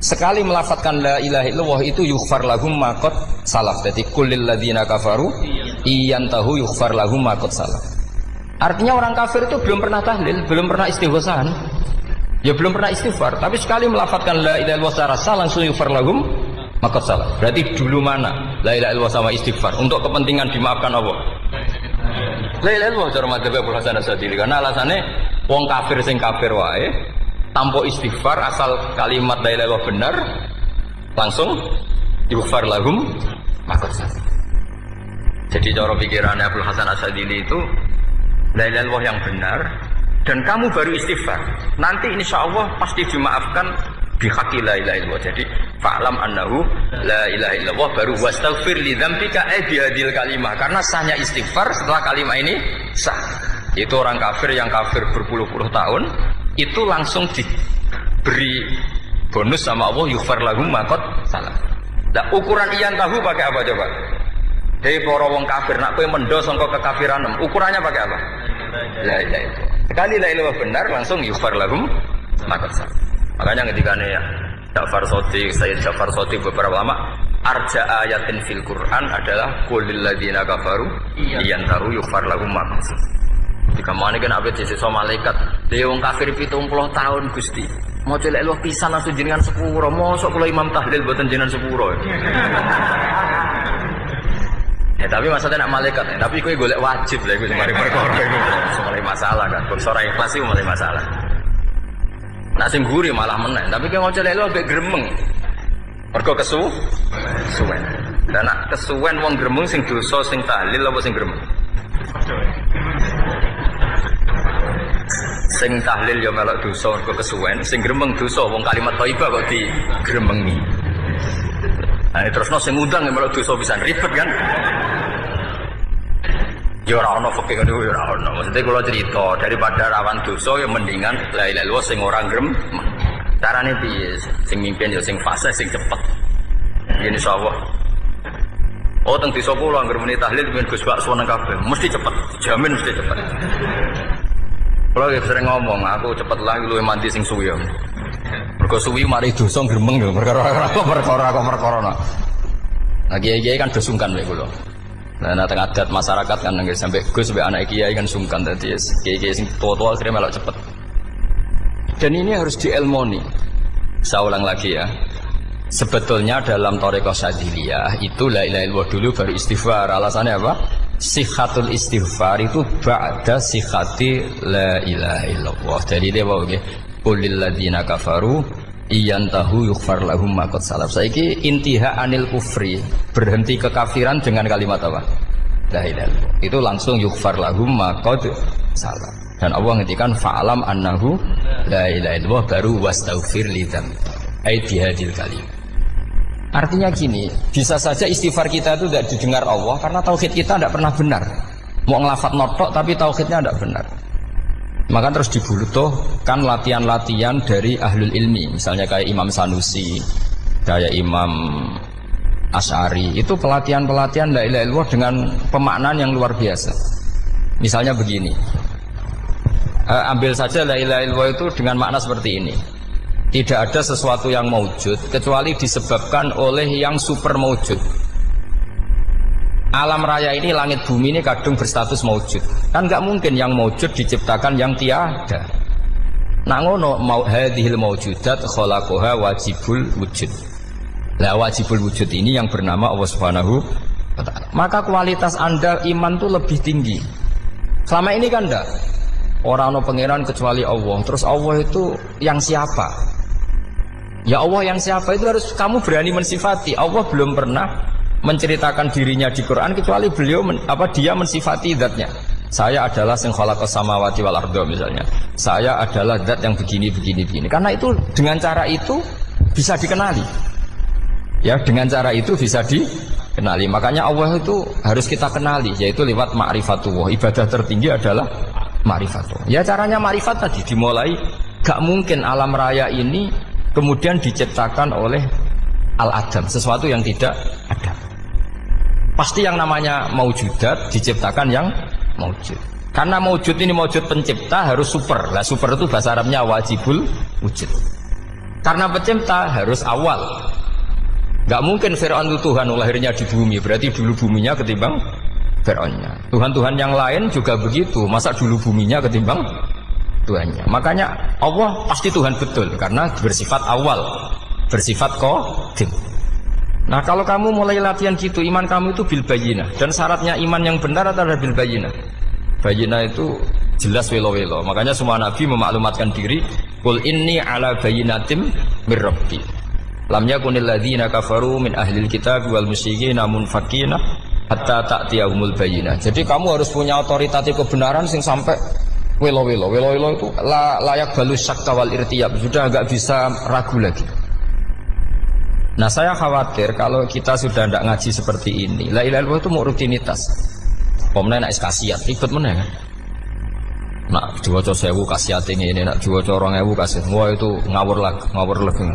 Sekali melafatkan la ilaha illallah itu yughfar lahum ma qad salaf. Jadi kullil ladzina kafaru iyantahu yughfar lahum ma qad salaf. Artinya orang kafir itu belum pernah tahlil, belum pernah istighosah. Ya belum pernah istighfar, tapi sekali melafatkan la ilaha illallah secara sah langsung yughfar lahum ma qad salaf. Berarti dulu mana la ilaha illallah sama istighfar untuk kepentingan dimaafkan Allah? La ilaha illallah cara madzhab Abul Hasan Asyadzili, karena alasannya wong kafir sing kafir wae tanpa istighfar asal kalimat la ilaha illallah benar langsung yughfar lahum ma qad salaf. Jadi cara pikirannya Abul Hasan Asyadzili itu la ilaha illallah yang benar dan kamu baru istighfar. Nanti insya Allah pasti dimaafkan bihaqi la ilaha illallah. Jadi fa'lam annahu la ilaha illallah baru wastaghfir li dzambika bihadil kalimah. Karena sahnya istighfar setelah kalimat ini sah. Itu orang kafir yang kafir berpuluh-puluh tahun itu langsung diberi bonus sama Allah yughfar lahum ma qad salaf. Nah, ukuran iyan tahu pakai apa coba? Hei para wong kafir nak kowe mendo sangka kekafiran, ukurannya pakai apa? La ilaha illallah. Sekali la ilaha benar langsung yughfar lahum ma qad salaf. Makanya ketika ya Ja'far Shadiq, Sayyid Ja'far Shadiq beberapa lama arja ayatin fil Quran adalah qulil ladzina kafaru iyantahu yughfar lahum ma qad salaf. Jika mana kan abet sisa malaikat dia wong kafir 70 tahun Gusti mau celek lu pisan langsung jenengan sepuro mosok kula imam tahlil boten jenengan sepuro ya tapi maksudnya nak malaikat ya. Tapi kowe golek wajib lah iku mari perkara iku mulai masalah kan bangsa ora ikhlas iku mulai masalah nak sing guri malah meneh tapi kowe mau celek lu ambek gremeng mergo kesuwen dan nak kesuwen wong gremeng sing dosa sing tahlil apa sing gremeng sing tahlil ya melok dosa mergo kesuwen, sing gremeng dosa wong kalimat thayyibah kok digremengi. Nah, terusno sing ngundang ya melok dosa pisan ribet kan. Ya ora ono fikih ngono ya ora ono. Maksudnya kula cerita daripada rawan dosa ya mendingan la ilaha illallah sing ora gremeng. Carane piye? Sing mimpin ya sing fase sing cepet. Yen insyaallah. Oh teng desa kula anggere muni tahlil ben Gus Bakso nang kabeh mesti cepet, dijamin mesti cepet. Kalau sering ngomong, aku cepet lah lu mandi sing suwi. Mergo suwi mari dosa gremeng lho, perkara nah. Nah kiai-kiai kan do sungkan mek kula. Nah teng adat masyarakat kan nggih sampai Gus sampai anak kiai kan sungkan dadi kiai-kiai sing tua-tua akhirnya melok cepet. Dan ini harus dielmoni. Saya ulang lagi ya. Sebetulnya dalam thariqah Syadziliyah itu la ilaha illallah dulu baru istighfar. Alasannya apa? Sikhatul istighfar itu ba'da sikhati la ilaha illallah. Jadi dia bawa nggih qulil ladzina kafaru iyantahu yughfar lahum ma qad salaf. Saiki intiha anil kufri, berhenti kekafiran dengan kalimat apa? La ilaha illallah. Itu langsung yughfar lahum ma qad salaf. Dan Allah ngendikan fa'lam annahu la ilaha illallah baru wastaghfir lidzam. Ai bihadil kalim. Artinya gini, bisa saja istighfar kita itu tidak didengar Allah karena tauhid kita tidak pernah benar. Mau ngelafat notok tapi tauhidnya tidak benar. Maka terus dibutuhkan latihan-latihan dari ahlul ilmi, misalnya kayak Imam Sanusi, kayak Imam Asy'ari. Itu pelatihan-pelatihan la ilaha illallah dengan pemaknaan yang luar biasa. Misalnya begini, ambil saja la ilaha illallah itu dengan makna seperti ini. Tidak ada sesuatu yang maujud kecuali disebabkan oleh yang super maujud. Alam raya ini, langit bumi ini kadung berstatus maujud. Kan nggak mungkin yang maujud diciptakan yang tiada. Nah ngono mau hadhil maujudat khalaqaha wajibul wujud. Lah wajibul wujud ini yang bernama Allah Subhanahu wa ta'ala. Maka kualitas Anda iman tuh lebih tinggi. Selama ini kan enggak. Orang no pangeran kecuali Allah. Terus Allah itu yang siapa? Ya Allah yang siapa itu harus kamu berani mensifati. Allah belum pernah menceritakan dirinya di Quran kecuali beliau dia mensifati zatnya. Saya adalah sing khalaqas samawati wal arda misalnya. Saya adalah zat yang begini. Karena itu dengan cara itu bisa dikenali. Ya, dengan cara itu bisa dikenali. Makanya Allah itu harus kita kenali, yaitu lewat ma'rifatullah. Ibadah tertinggi adalah ma'rifatullah. Ya caranya ma'rifat tadi dimulai. Gak mungkin alam raya ini kemudian diciptakan oleh al-adam, sesuatu yang tidak ada. Pasti yang namanya maujudat diciptakan yang maujud. Karena maujud ini maujud pencipta harus super. Lah super itu bahasa Arabnya wajibul wujud. Karena pencipta harus awal. Gak mungkin Fir'aun itu Tuhan lahirnya di bumi, berarti dulu buminya ketimbang Fir'aunnya. Tuhan-Tuhan yang lain juga begitu, masa dulu buminya ketimbang Tuhannya. Makanya Allah pasti Tuhan betul karena bersifat awal, bersifat qadim. Nah kalau kamu mulai latihan gitu, iman kamu itu bil bayyinah. Dan syaratnya iman yang benar adalah bil bayyinah. Bayyinah itu jelas welo-welo. Makanya semua nabi memaklumatkan diri, qul inni ala bayyinatim mir rabbi. Lam yakunil ladzina kafaru min ahlil kitab wal musyrikin munfakina hatta ta'tiyahumul bayyinah. Jadi kamu harus punya otoritatif kebenaran sing sampai welo-welo. Welo-welo itu layak balus syakka wal irtiyab. Sudah agak bisa ragu lagi. Nah saya khawatir kalau kita sudah tidak ngaji seperti ini. La ilaha illallah itu mau rutinitas. Pemenang nak kasiat, ribet mana kan? Nak diwaca 1000 kasiat ini, nak diwaca 2000 kasiat. Wah itu ngawur lagi.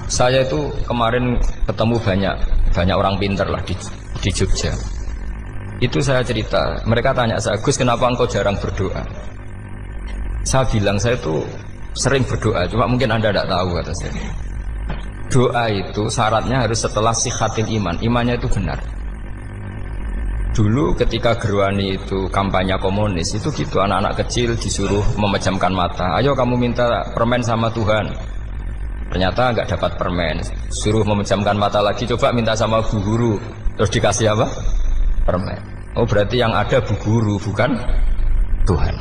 Saya itu kemarin ketemu banyak orang pintar lah di Jogja. Itu saya cerita. Mereka tanya saya, Gus kenapa engkau jarang berdoa? Saya bilang saya itu sering berdoa, cuma mungkin Anda tidak tahu kata saya. Doa itu syaratnya harus setelah sihatil iman. Imannya itu benar. Dulu ketika Gerwani itu kampanye komunis itu gitu, anak-anak kecil disuruh memejamkan mata. Ayo kamu minta permen sama Tuhan. Ternyata nggak dapat permen. Suruh memejamkan mata lagi, coba minta sama bu guru. Terus dikasih apa? Permen. Oh berarti yang ada bu guru bukan Tuhan.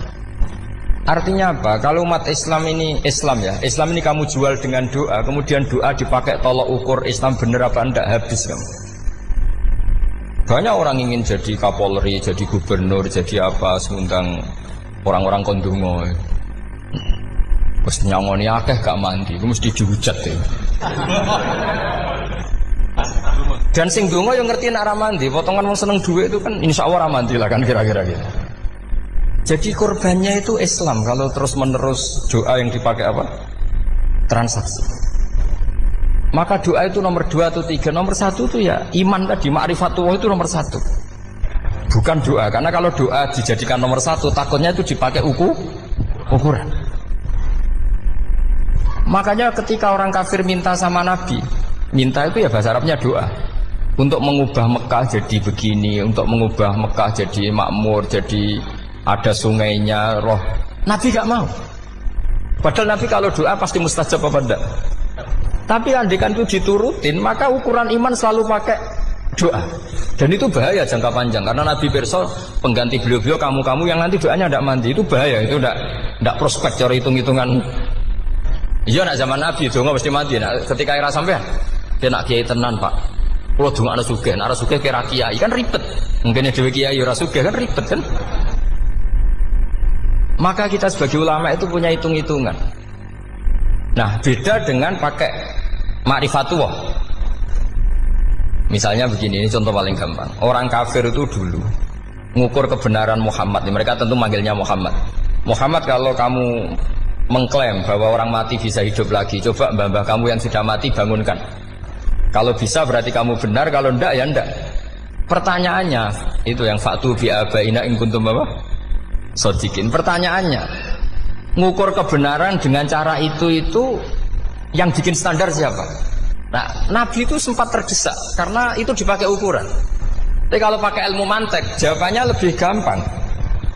Artinya apa? Kalau umat Islam ini Islam ini kamu jual dengan doa, kemudian doa dipakai tolok ukur Islam bener apa enggak, habis kamu. Banyak orang ingin jadi Kapolri, jadi gubernur, jadi apa, seundang orang-orang kondungo. Terus nyangoni akeh gak mandi, itu mesti dihujat ya. Dan sing dongo yang ngerti nak ramandi, potongan wong seneng duit itu kan insya Allah ramandi lah kan kira-kira gitu. Jadi korbannya itu Islam. Kalau terus menerus doa yang dipakai apa? Transaksi. Maka doa itu nomor 2 atau 3. Nomor 1 itu ya iman tadi, ma'rifatullah itu nomor 1. Bukan doa. Karena kalau doa dijadikan nomor 1, takutnya itu dipakai ukuran. Makanya ketika orang kafir minta sama Nabi, minta itu ya bahasa Arabnya doa. Untuk mengubah Mekah jadi begini, untuk mengubah Mekah jadi makmur, jadi ada sungainya, roh. Nabi gak mau. Padahal Nabi kalau doa pasti mustajab apa enggak. Tapi andikan itu diturutin, maka ukuran iman selalu pakai doa. Dan itu bahaya jangka panjang. Karena Nabi Perso pengganti beliau-beliau, kamu-kamu yang nanti doanya enggak mandi, itu bahaya. Itu enggak prospek cara hitung-hitungan. Iya nak zaman Nabi donga mesti mandi. Nah, ketika era sampean, dia nak kiai tenan pak. Kalau donga ana sugih, ana sugih kira kiai kan ribet. Mungkin dhewe kiai ora sugih kan ribet kan. Maka kita sebagai ulama itu punya hitung-hitungan. Nah beda dengan pakai ma'rifatullah. Misalnya begini, ini contoh paling gampang. Orang kafir itu dulu mengukur kebenaran Muhammad, mereka tentu manggilnya Muhammad. Muhammad, kalau kamu mengklaim bahwa orang mati bisa hidup lagi, coba mbah-mbah kamu yang sudah mati bangunkan. Kalau bisa berarti kamu benar, kalau enggak ya enggak. Pertanyaannya itu yang fa'tu bi abaina in kuntum apa? Sodikin. Pertanyaannya, ngukur kebenaran dengan cara itu yang bikin standar siapa? Nah, Nabi itu sempat terdesak karena itu dipakai ukuran. Tapi kalau pakai ilmu mantek, jawabannya lebih gampang.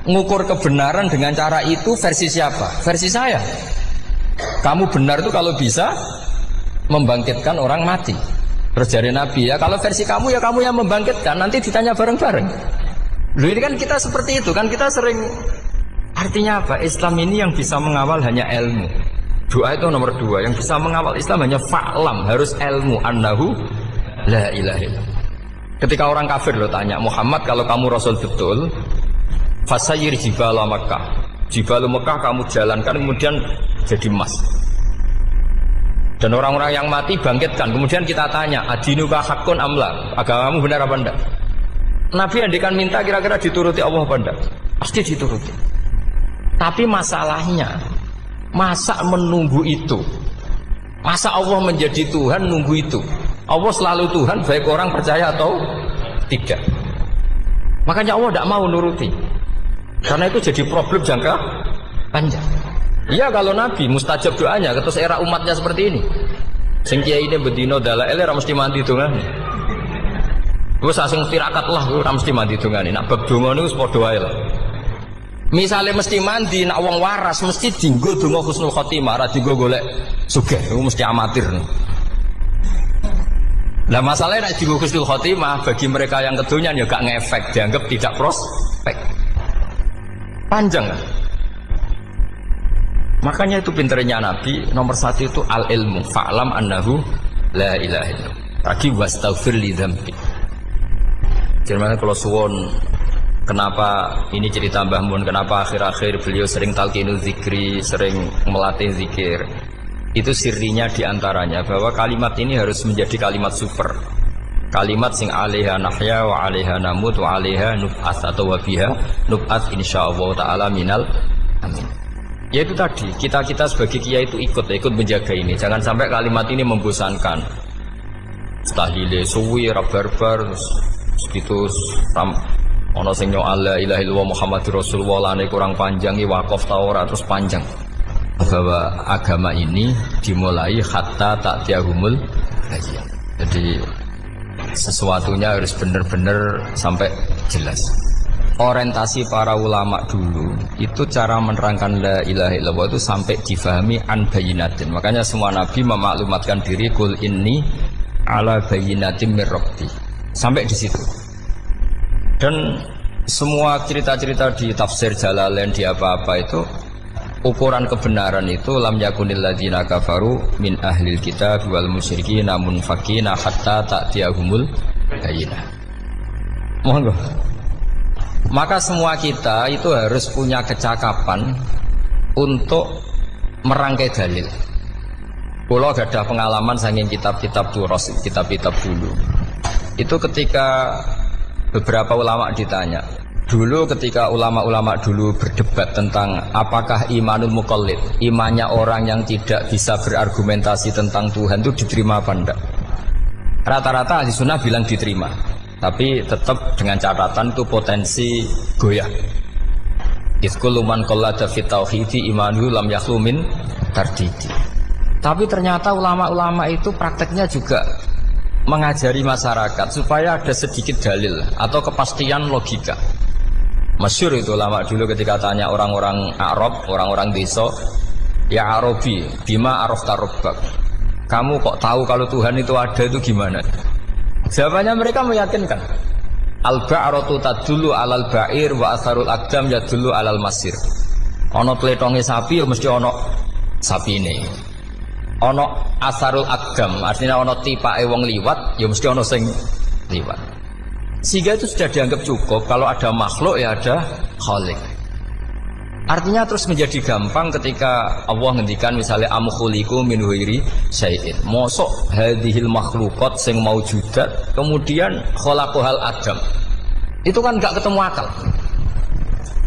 Ngukur kebenaran dengan cara itu versi siapa? Versi saya. Kamu benar itu kalau bisa membangkitkan orang mati. Terus dari Nabi, ya kalau versi kamu ya kamu yang membangkitkan, nanti ditanya bareng-bareng. Loh ini kan kita seperti itu kan, kita sering. Artinya apa? Islam ini yang bisa mengawal hanya ilmu. Doa itu nomor 2. Yang bisa mengawal Islam hanya fa'lam, harus ilmu. Annahu la ilaha illallah. Ketika orang kafir lo tanya, Muhammad kalau kamu Rasul betul, fasayyir jibala Makkah. Jibala Makkah kamu jalankan kemudian jadi emas. Dan orang-orang yang mati bangkitkan. Kemudian kita tanya, adinuka hakun amla, agamamu benar apa enggak? Nabi andikan minta kira-kira dituruti Allah apa enggak? Pasti dituruti. Tapi masalahnya, masa menunggu itu? Masa Allah menjadi Tuhan nunggu itu? Allah selalu Tuhan baik orang percaya atau tidak. Makanya Allah tidak mau nuruti. Karena itu jadi problem jangka panjang. Iya kalau Nabi mustajab doanya, terus era umatnya seperti ini. Sing kiai ini bedino dalail ora mesti mandi dongane. Wis asing tirakat lah ora mesti mandi dongane. Nak bab donga niku wis padha wae lah. Misale mesti mandi, nak wong waras mesti dienggo donga husnul khotimah, ora dienggo golek sugih. Iku mesti amatir. Nah masalahnya nak dienggo husnul khotimah bagi mereka yang kedonyan ya gak ngefek, dianggap tidak prospek. Panjang kan? Makanya itu pinternya Nabi nomor 1 itu al-ilmu, fa'lam annahu la ilaha illallah. Lagi wastaghfir li dzambi. Jadi kalau suwon kenapa ini cerita Mbah Mun, kenapa akhir-akhir beliau sering talqinu zikri, sering melatih zikir. Itu sirinya diantaranya bahwa kalimat ini harus menjadi kalimat super. Kalimat sing alaiha nahya wa alaiha namut wa alaiha nub'ats atau wa biha nub'ats insyaallah taala minal amin. Ya itu tadi, kita sebagai kiai itu ikut menjaga ini. Jangan sampai kalimat ini membosankan. Tahlile suwi barbar segitu ono sing nyo la ilaha illallah Muhammadur Rasulullah lane kurang panjang iki wakaf ta ora terus panjang. Bahwa agama ini dimulai hatta ta'tiyahumul bayyinah. Jadi sesuatunya harus benar-benar sampai jelas. Orientasi para ulama dulu itu cara menerangkan la ilaha illallah itu sampai difahami an bayyinatin. Makanya semua nabi memaklumatkan diri kul inni ala bayyinatin mir rabbi. Sampai di situ. Dan semua cerita-cerita di tafsir Jalalain di apa-apa itu ukuran kebenaran itu lam yakunil ladzina kafaru min ahlil kitab wal musyrikin namun fakina hatta ta'tiyahumul bayyinah. Monggo. Maka semua kita itu harus punya kecakapan untuk merangkai dalil. Kalau gak ada pengalaman saking kitab-kitab turos, kitab-kitab dulu. Itu ketika beberapa ulama ditanya. Dulu ketika ulama-ulama dulu berdebat tentang apakah imanul muqallid, imannya orang yang tidak bisa berargumentasi tentang Tuhan itu diterima apa enggak? Rata-rata ahli sunnah bilang diterima. Tapi tetap dengan catatan itu potensi goyah. Iskul man qallada fi tauhidi imanuhu lam yakhlu min tardidi. Tapi ternyata ulama-ulama itu prakteknya juga mengajari masyarakat supaya ada sedikit dalil atau kepastian logika. Masyhur itu ulama dulu ketika tanya orang-orang Arab, orang-orang desa, ya Arabi, bima arafta rabbak. Kamu kok tahu kalau Tuhan itu ada itu gimana? Jawabannya mereka meyakinkan. Al-ba'ratu tadullu alal ba'ir wa asarul aqdam yadullu alal masir. Ono tletonge sapi ya mesti ono sapine. Ono asarul aqdam artinya ono tipake wong liwat ya mesti ono sing liwat. Sehingga itu sudah dianggap cukup kalau ada makhluk ya ada khalik. Artinya terus menjadi gampang ketika Allah ngendikan misalnya am khuliqu min ghairi syai'in. Mosok hadhil makhluqat sing maujudat kemudian khalaqahal adam. Itu kan enggak ketemu akal.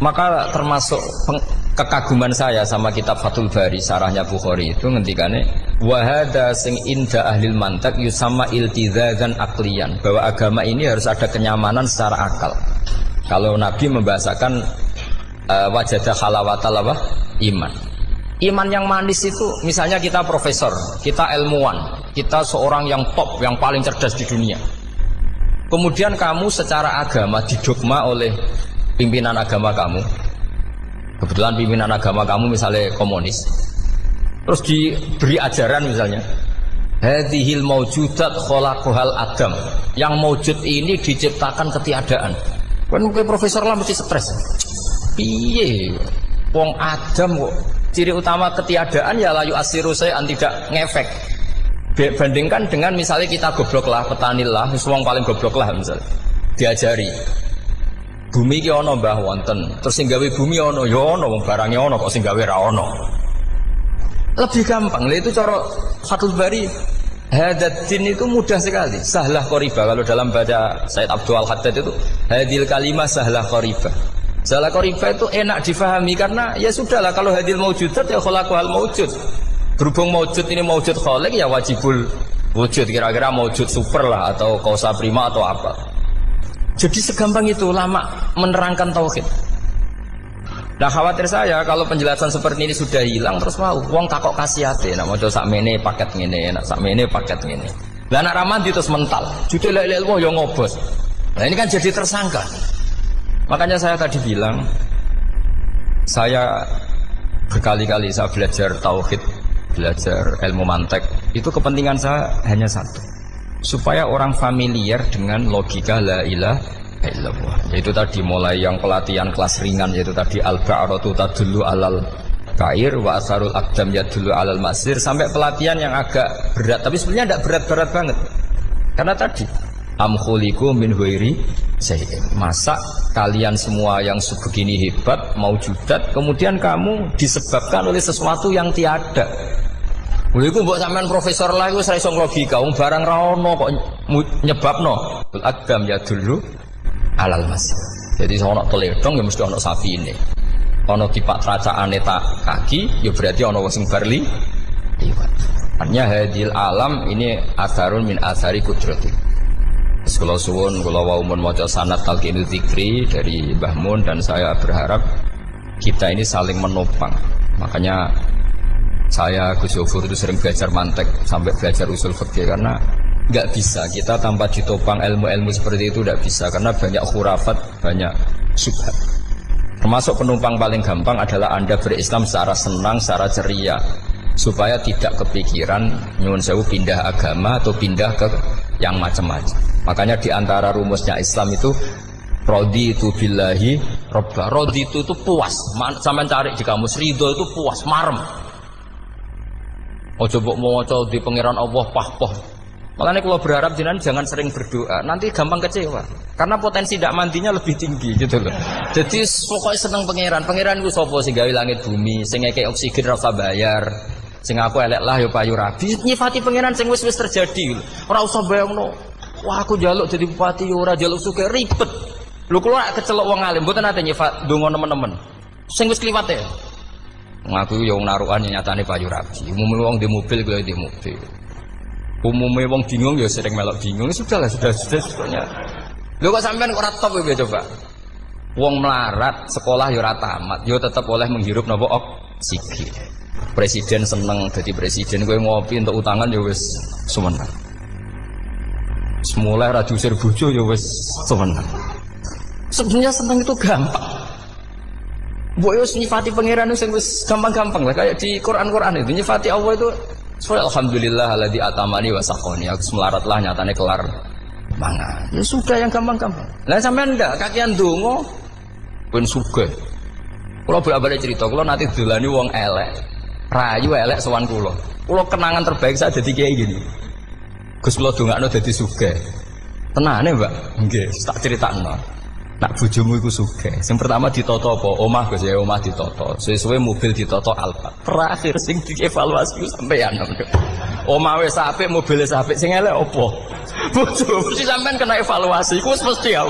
Maka termasuk kekaguman saya sama kitab Fathul Bari sarahnya Bukhari itu ngendikane wa hadza sing inda ahlil mantak yusamma iltizazan aqliyan, bahwa agama ini harus ada kenyamanan secara akal. Kalau Nabi membahasakan wajadah halawatal iman. Iman yang manis itu, misalnya kita profesor, kita ilmuwan, kita seorang yang top, yang paling cerdas di dunia. Kemudian kamu secara agama didogma oleh pimpinan agama kamu. Kebetulan pimpinan agama kamu misalnya komunis. Terus diberi ajaran misalnya, hadhil maujudat khalaqahal adam. Yang maujud ini diciptakan ketiadaan. Kan mungkin profesor lah mesti stres. Piye? Wong Adam kok ciri utama ketiadaan ya layu asiru saya tidak ngefek. Bandingkan dengan misalnya kita goblok lah, petani lah, semua paling goblok lah misalnya. Diajari. Bumi ki ono mbah wonten, terus sing gawe bumi ono ya ono, wong barangnya ono kok sing gawe ra ono. Lebih gampang, itu cara Fathul Bari. Hadatin itu mudah sekali, sahlah qoriba. Kalau dalam baca Said Abdul Al-Haddad itu hadil kalimah sahlah qoriba. Sahlah qoriba itu enak difahami karena ya sudahlah, kalau hadil maujudat ya khalaqahal maujud. Berhubung maujud ini maujud khaliq ya wajibul wujud, kira-kira maujud super lah atau kausa prima atau apa. Jadi segampang itu ulama menerangkan tauhid. Nah khawatir saya kalau penjelasan seperti ini sudah hilang terus mau wong takok kasihate nak maca sakmene paket ngene, nak sakmene paket ngene. Lah nak ramadi terus mental. Judul ilmu yo ngobos. Nah ini kan jadi tersangka. Makanya saya tadi bilang saya berkali-kali saya belajar tauhid, belajar ilmu mantek. Itu kepentingan saya hanya satu. Supaya orang familiar dengan logika la ilaha illallah. Yaitu tadi mulai yang pelatihan kelas ringan, yaitu tadi al-ba'ratu tadullu alal kair wa asarul aqdam yadullu alal masir, sampai pelatihan yang agak berat, tapi sebenarnya tidak berat-berat banget. Karena tadi am khuliqu min ghairi syai'in. Masa kalian semua yang sebegini hebat maujudat kemudian kamu disebabkan oleh sesuatu yang tiada. Lha iku mbok sampean profesor lah iku ora iso logika, wong barang ra ono kok nyebabno. Al-aqdam ya dulu alal masih. Jadi ono teledong ya mesti ono sapine. Ono tipak tracaane tak kaki ya berarti ono wong sing barli liwat. Artinya hadil alam ini asarun min asari kudrati. Sekolah suwun kula wau mun maca sanad talqinul dzikri dari Mbah Mun, dan saya berharap kita ini saling menopang. Makanya saya Gus Yofur itu sering belajar mantek sampai belajar usul fikih, karena nggak bisa kita tanpa ditopang ilmu-ilmu seperti itu, tidak bisa, karena banyak khurafat, banyak syubhat. Termasuk penumpang paling gampang adalah Anda berislam secara senang, secara ceria, supaya tidak kepikiran nyuwun sewu pindah agama atau pindah ke yang macam-macam. Makanya diantara rumusnya Islam itu raditu billahi robba. Raditu itu puas, sampai cari di kamus, ridho itu puas, marem. Ojo mbok maca di pangeran Allah pah-pah. Makanya kalau berharap jenengan jangan sering berdoa, nanti gampang kecewa. Karena potensi tidak mandinya lebih tinggi gitu loh. Jadi pokoknya seneng pangeran. Pangeran ku sapa sing gawe langit bumi, sing ngekek oksigen ora usah bayar. Sing aku elek lah ya payu rabi. Nyifati pangeran sing wis terjadi. Ora usah bayangno. Wah aku jaluk jadi bupati ya ora jaluk sugih ribet. Lho kula kecelok wong alim mboten ate nyifat donga nemen-nemen. Sing wis kliwat ya. Ngaku yang naruhan nyatane payu rabi. Umumnya wong di mobil gue di mobil. Umumnya wong bingung ya sering melok bingung. Sudah sebetulnya. Lho kok sampean ora top ya coba. Wong melarat sekolah ya ora tamat, ya tetep oleh menghirup napa oksigen. Presiden seneng dadi presiden, kowe ngopi untuk utangan ya wis semenang. Semula ra diusir bojo ya wis semenang. Sebenarnya seneng itu gampang. Boyo nyifati pangeran itu wis gampang-gampang lah, kayak di Quran itu nyifati Allah itu alhamdulillah alladzi atamani wa saqani, aku melaratlah nyatane kelar mangan. Ya sudah yang gampang-gampang. Lah sampean ndak kakian donga ben sugih. Kula bolak-balik cerita, kula nanti dolani wong elek. Rayu elek sowan kula. Kula kenangan terbaik saya dadi kiai gini. Gus kula dongakno dadi sugih. Tenane, Mbak? Nggih, tak critakno. Nak bojomu iku sugih. Sing pertama ditoto apa? Omah Gus ya, omah ditoto. Suwe-suwe mobil ditoto Alphard. Terakhir sing dievaluasi sampeyan. Omah wis apik, mobil wis apik, sing elek apa? Bojo mesti sampean kena evaluasi. Iku wis mesti ya.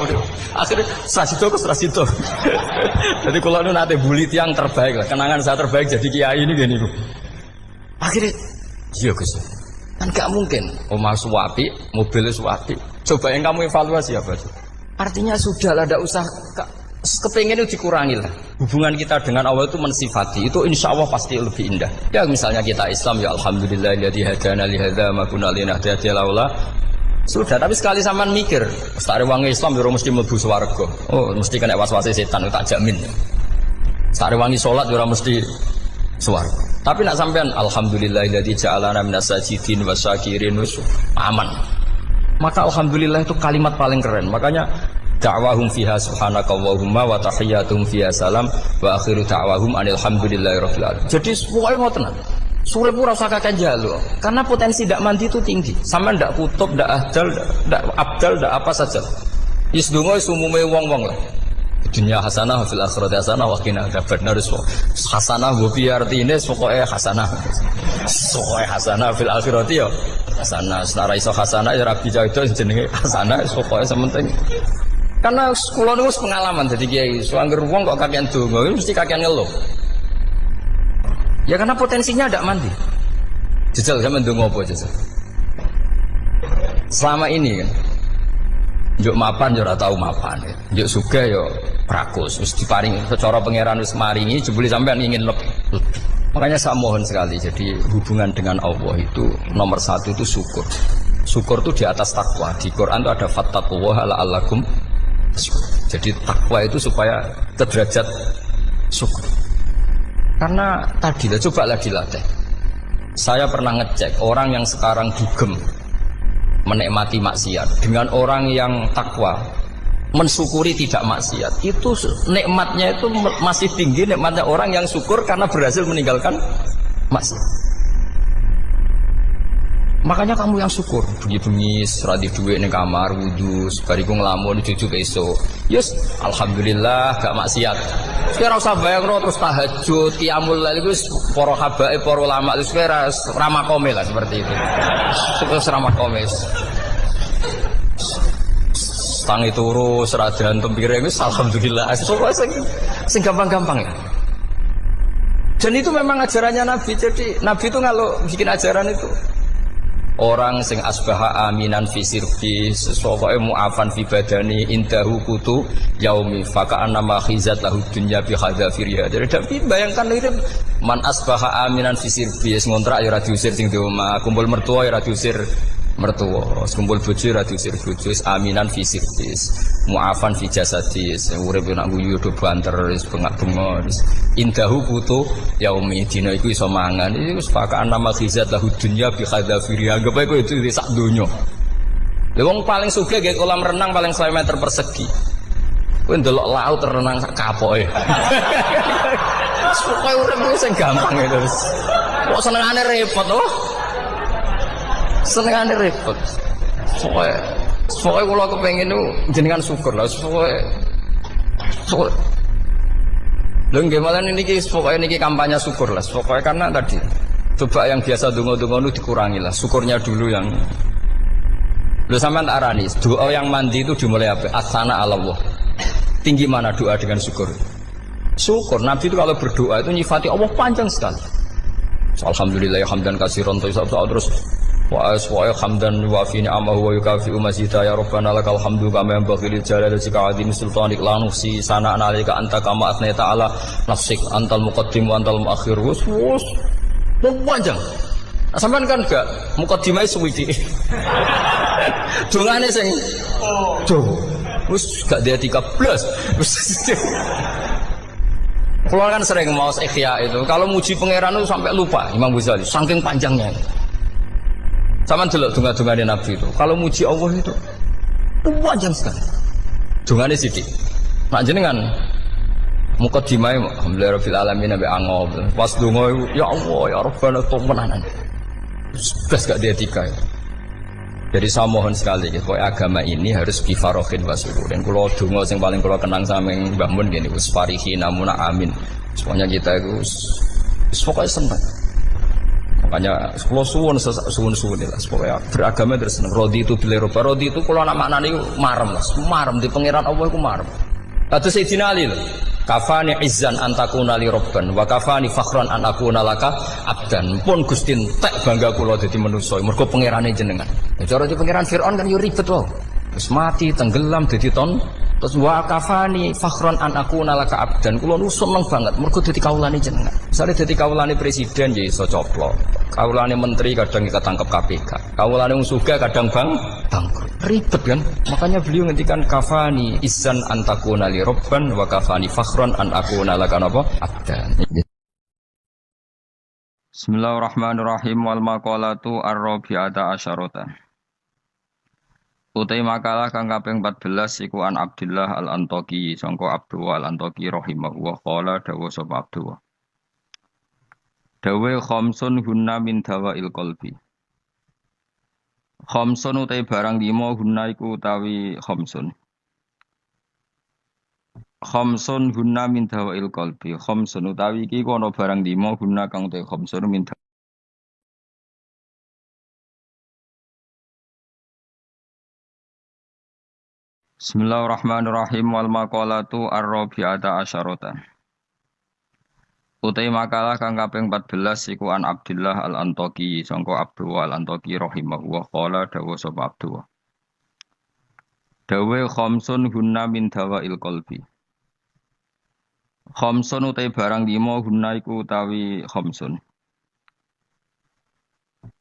Akhirnya Strasito. Jadi kula nu nate bully tiyang terbaik lah. Kenangan saya terbaik jadi kiai ini gini Bu. Akhirnya iya Gus. Kan gak mungkin omah suwapi, mobil suwapi. Coba yang kamu evaluasi apa tuh? Artinya sudah lah, tidak usah Kepingin itu dikurangi lah. Hubungan kita dengan Allah itu mensifati, itu insya Allah pasti lebih indah. Ya misalnya kita Islam, ya alhamdulillahilladzi hadana li hadza ma kunna linahtadiya laula. Sudah, tapi sekali sampean mikir, Ustaz wangi Islam yo mesti mlebu swarga. Oh, mesti kena was-wase setan, tak jamin. Ustaz wangi salat yo mesti swarga. Tapi nak sampean alhamdulillahilladzi ja'alana minas sajidin wasyakirin aman. Maka alhamdulillah itu kalimat paling keren. Makanya da'wahum fiha subhanakallahumma wa tahiyyatuhum fiha salam wa akhiru da'wahum alhamdulillahi rabbil alamin. Jadi pokoknya mau tenang. Sore pura usah kakek jalur, karena potensi tidak mandi itu tinggi. Sama ndak kutub, ndak ahdal, ndak abdal, ndak apa saja. Isdungo isumume wong-wong lah. Dunia hasanah fil akhirati hasanah wa qina adzabannar. Hasanah bopi artine pokoke hasanah. Pokoke hasanah fil akhirati yo hasanah. Senara iso hasanah ya rabi itu jenenge hasanah pokoke sementing. Karena kula niku pengalaman dadi kiai, suangger wong kok kakean donga mesti kakean ngeluh. Ya karena potensinya tidak mandi. Jajal sama ndonga apa jajal. Selama ini kan njuk mapan yo ora tau mapan. Njuk sugih yo prakus wis diparing secara pangeran wis maringi jebule sampean ingin lebih. Makanya saya mohon sekali, jadi hubungan dengan Allah itu nomor satu itu syukur. Syukur itu di atas takwa. Di Quran itu ada fattaqullaha la'allakum. Jadi takwa itu supaya ke derajat syukur. Karena tadi lah, cobalah dilatih. Saya pernah ngecek orang yang sekarang dugem menikmati maksiat dengan orang yang takwa mensyukuri tidak maksiat, itu nikmatnya itu masih tinggi nikmatnya orang yang syukur karena berhasil meninggalkan maksiat. Makanya kamu yang syukur, bengi-bengi seradi duit ning kamar wudu, bariku ngelamun cucu esuk. Yes, alhamdulillah gak maksiat. Sekarang usah bayangno terus tahajud, qiyamul lail wis para habaib, para ulama wis ramakome lah seperti itu. Terus ramakome. Tangi turu seradan tempire wis alhamdulillah. Pokoke sing gampang-gampang ya. Dan itu memang ajarannya Nabi. Jadi Nabi itu kalau bikin ajaran itu orang sing asbaha aminan fi sirbi sesuai mu'afan fi badani indahu kutu yaumi faka'an nama khizat lahu dunya bi khadzafiriya. Jadi tapi bayangkan itu man asbaha aminan fi sirbi ngontrak ya ora diusir sing di omah, kumpul mertua ya ora diusir mertua, kumpul bojo ora diusir bojo, aminan fi sirbi mu'afan fi jasadi urip nak guyu do banter wis bengak-bengok indahu kutu yaumi dina iku iso mangan iki wis faka'an nama khizat lahu dunya bi khadzafiriya. Anggap ae itu di sak donya. Lha wong paling sugih nggih kolam renang paling 100 meter persegi. Kowe ndelok laut renang sak kapoke. Pokoke urip ku sing gampang itu wis. Kok senengane repot loh. Senengane repot. Pokoke kula kepengin niku jenengan syukur lah. Pokoke lho nggih malah niki pokoke niki kampanye syukur lah. Pokoke karena tadi coba yang biasa donga-donga itu dikurangi lah, syukurnya dulu yang lu sampean tak arani doa yang mandi itu dimulai apa? Asana Allah. Tinggi mana doa dengan syukur? Syukur. Nabi itu kalau berdoa itu nyifati Allah panjang sekali. Alhamdulillah hamdan katsiran terus wa hamdan wa fi ni'amahu wa yukafi'u mazida ya rabbana lakal hamdu kama yanbaghi lil jalali wa azimi sultanik la nuhsi sana'an 'alaika anta kama athnayta 'ala nafsik antal muqaddim wa antal muakhir. Wus panjang. Sampean kan gak mukadimah suwidi. Dongane sing wis gak dia 13. Kalau kan sering mau ikhya itu, kalau muji pangeran itu sampai lupa Imam Ghazali, saking panjangnya. Sama delok donga-dongane Nabi itu. Kalau muji Allah itu panjang sekali. Dongane sithik. Mak jenengan mukadimah alhamdulillah rabbil alamin sampai angob. Pas donga ya Allah ya Rabbana temenan. Gas gak dia tiga. Jadi saya mohon sekali gitu, agama ini harus bifarohin wasukurin. Kalau donga yang paling kalau kenang sama Mbah Mun gini, usfarihi namuna amin. Semuanya kita itu pokoknya senang. Makanya kalau suwun lah, pokoknya beragama terus senang. Rodi itu bila rodi itu kalau anak maknanya marem lah, marem di pangeran Allah itu marem. Kata Sayyidina Ali loh, kafani izzan antakuna li robban, wa kafani fakhran an akuna laka abdan. Pun Gusti tek bangga kula dadi manusa, mergo pangerane jenengan. Cara di pangeran Firaun kan yo ribet wae. Wis mati tenggelam dadi Terus wa kafani fakhron an aku nalaka abdan. Kulo nu seneng banget mergo dadi kawulane jenengan. Misale dadi kawulane presiden ya iso coplok. Kawulane menteri kadang ketangkep KPK. Kawulane wong sugih kadang bangkrut. Ribet kan? Makanya beliau ngendikan kafani izan antakuna li robban wa kafani fakhron an aku nalaka napa abdan. Bismillahirrahmanirrahim wal maqalatu ar-rabi'ata asyarata. Utai makalah kang kaping 14 iku an Abdullah al-Antaqi sangka Abdullah al-Antaqi rahimahullah qala dawa sapa Abdullah. Dawe khamsun hunna min dawail qalbi. Khamsun utai barang 5 hunna iku utawi khamsun. Khamsun hunna min dawail qalbi. Khamsun utawi iki ana barang 5 hunna kang utai khamsun min Bismillahirrahmanirrahim wal maqalatu ar-rabi'ata asyarata. Utai makalah kang kaping 14 iku an Abdullah al-Antaqi sangka Abdullah al-Antaqi rahimahullah qala dawa sapa Abdullah. Dawe khamsun hunna min dawail qalbi. Khamsun utai barang 5 hunna iku utawi khamsun.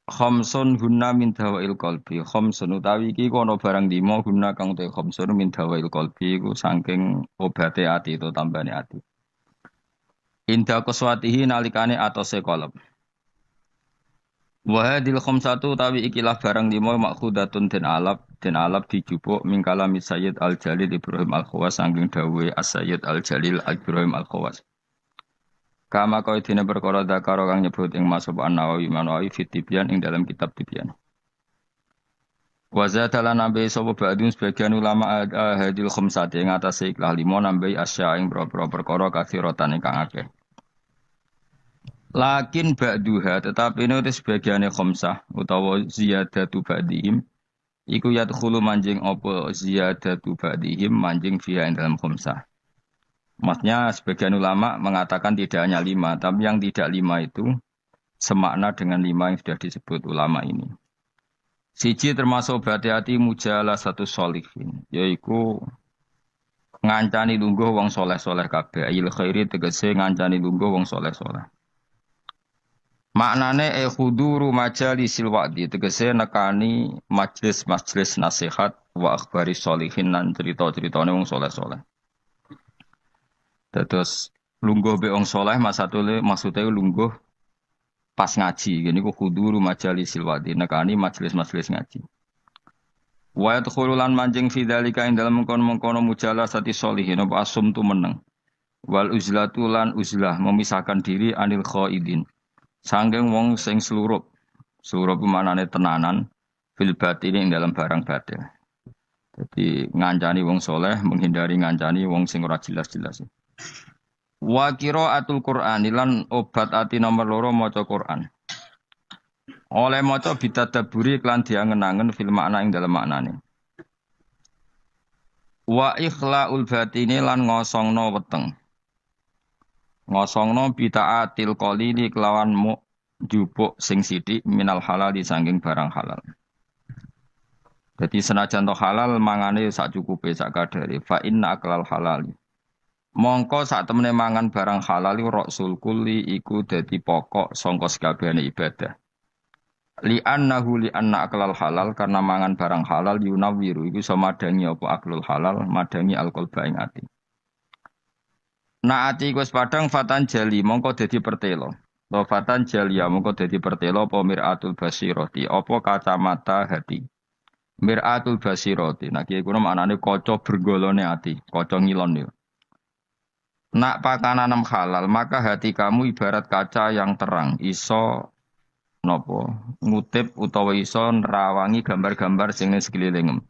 Khamsun hunna min dawail qalbi. Khamsun utawi iki kono barang 5 hunna kang te khamsun min dawail qalbi iku saking obate ati itu tambane ati. Inda qaswatihi nalikane atose qalb. Wa hadil khamsatu utawi ikilah barang 5 makhudatun den alap dijupuk mingkala Sayyid Al-Jalil Ibrahim Al-Khawas saking dawuhe As-Sayyid Al-Jalil Ibrahim Al-Khawas. Kama kau dina perkara dakaro kang nyebut ing Mas'hab An-Nawawi Manawi fit Tibyan ing dalam kitab Tibyan. Wa zatalan nabi sapa ba'dun sebagian ulama hadil khamsati ing atase ikhlas 5 nambahi asya ing boro-boro perkara kathiratan ingkang akeh. Lakin ba'duha tetapi ini sebagiane khamsah utawa ziyadatu ba'dihim iku yadkhulu manjing apa ziyadatu ba'dihim manjing fiha ing dalam khamsah. Maksudnya sebagian ulama mengatakan tidak hanya 5, tapi yang tidak 5 itu semakna dengan 5 yang sudah disebut ulama ini. Siji termasuk berhati-hati mujalah satu sholihin, yaitu ngancani lungguh wong soleh-soleh kabeh, ayil khairi tegese ngancani lungguh wong soleh-soleh. Maknane khuduru majalisil wa'di tegese nekani majlis-majlis nasihat wa akhbari sholihin lan cerita-ceritane wong soleh-soleh. Terus lungguh be wong saleh maksudnya lungguh pas ngaji. Gini ku khuduru majalisil wadi nekani majelis-majelis ngaji. Wa yadkhululan manjing fi dzalika ing dalem mengkono-mengkono mujalasati sholihin apa asum tu meneng. Wal uzlatu lan uzlah memisahkan diri anil khaidin. Sangking wong sing slurup. Slurup manane tenanan fil batin ing dalam barang batil. Jadi ngancani wong saleh menghindari ngancani wong sing ora jelas-jelas. Wa qiraatul Qur'an lan obat ati nomor 2 maca Qur'an. Oleh maca bitadaburi lan diangen-angen fil makna ing dalem maknane. Wa ikhlaul batini lan ngosongno weteng. Ngosongno bitaatil qalili kelawan jupuk sing sithik minal halal sanging barang halal. Jadi senajan to halal mangane sak cukupe sak kadare fa inna aklal halali. Mongko sak temene mangan barang halal rasul kulli iku dadi pokok sangka sakabehane ibadah. Li anna aklal halal karena mangan barang halal yunawiru iku iso madangi apa aklul halal madangi alqalba ing ati. Nah ati wis padang fatan jali mongko dadi pertelo. Wa fatan jalia mongko dadi pertelo apa miratul basirati apa kacamata hati. Miratul basirati nah iki kuwi maknane kaca bergolone ati, kaca ngilon yo. Nak pakanan halal, maka hati kamu ibarat kaca yang terang, iso nopo ngutip utawa iso nerawangi gambar-gambar sing ning sekelilingem.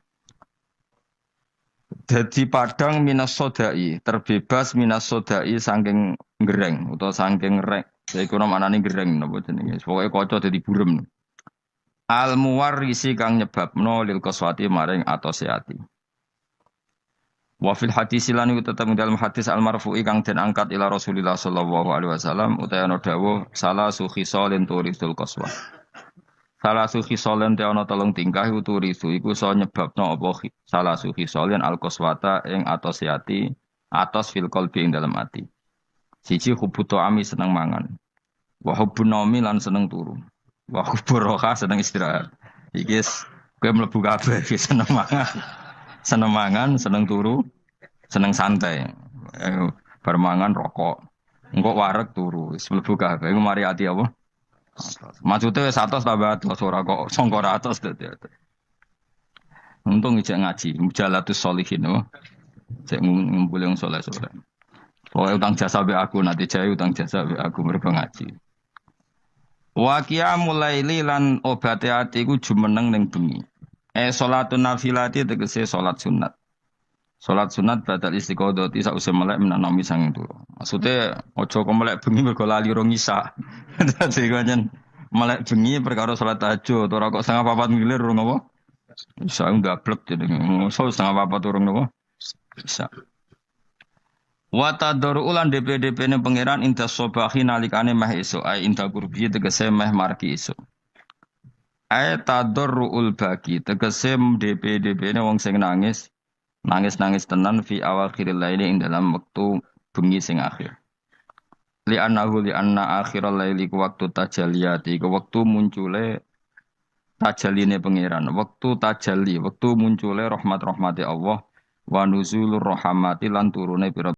Dadi padang minas sodai, terbebas minas sodai saking gereng utawa saking rek. Iku manane gereng napa jenenge. Pokoke kaca dadi burem. Al muwarrisi kang nyebabno lil qaswati maring atose ati. Wa fil hadis lan tetep dalam hadis al marfu'i kang den angkat ila Rasulillah sallallahu alaihi wasallam utawa ana dawuh salah su khisalin turisul qaswah. Salah suhi solen te ana telung tingkah uturi su iku iso nyebabno apa salah suhi solen alkoswata ing atos yati atos fil qalbi ing dalam ati. Siji hubuto ami seneng mangan. Wa hubbun naumi lan seneng turu. Wa hubbur roha seneng istirahat. Iki kowe mlebu kabeh seneng mangan. Seneng mangan, seneng turu, seneng santai. Bar mangan rokok. Engko wareg turu, wis mlebu kabeh. Iku mari ati apa? Maksudnya wis atos tambah atos ora kok sangka atos dadi. Untung ijek ngaji, mujalatus sholihin oh. Cek ngumpul yang soleh-soleh. Pokoke utang jasa be aku nanti jaya utang jasa be aku mergo ngaji. Wa qiyamul laili lan obate ati ku jumeneng ning bengi. Salatun nafilati tegese salat sunat. Salat sunat badal istiqodoti sause melek menanomi sang itu. Maksudnya ojo kok melek bengi mergo lali rong isa. Dadi kanjen melek bengi perkara salat tahajud ora kok setengah papat milir rong apa? Isa ndablek jenenge. So setengah papat rong apa? Isa. Wa tadru ulan DP ne pangeran inta sobahi nalikane meh esuk ai inta kurbi tegese meh marki esuk. Ai tadruul bagi tegese DP ne wong sing nangis tenan fi awal khiril laili ing dalam waktu bengi sing akhir. Li anna akhiral laili ku waktu tajalliyati ku waktu muncule tajalline pangeran, waktu tajalli, waktu muncule rahmat-rahmati Allah wa nuzulur rahmati lan turune pira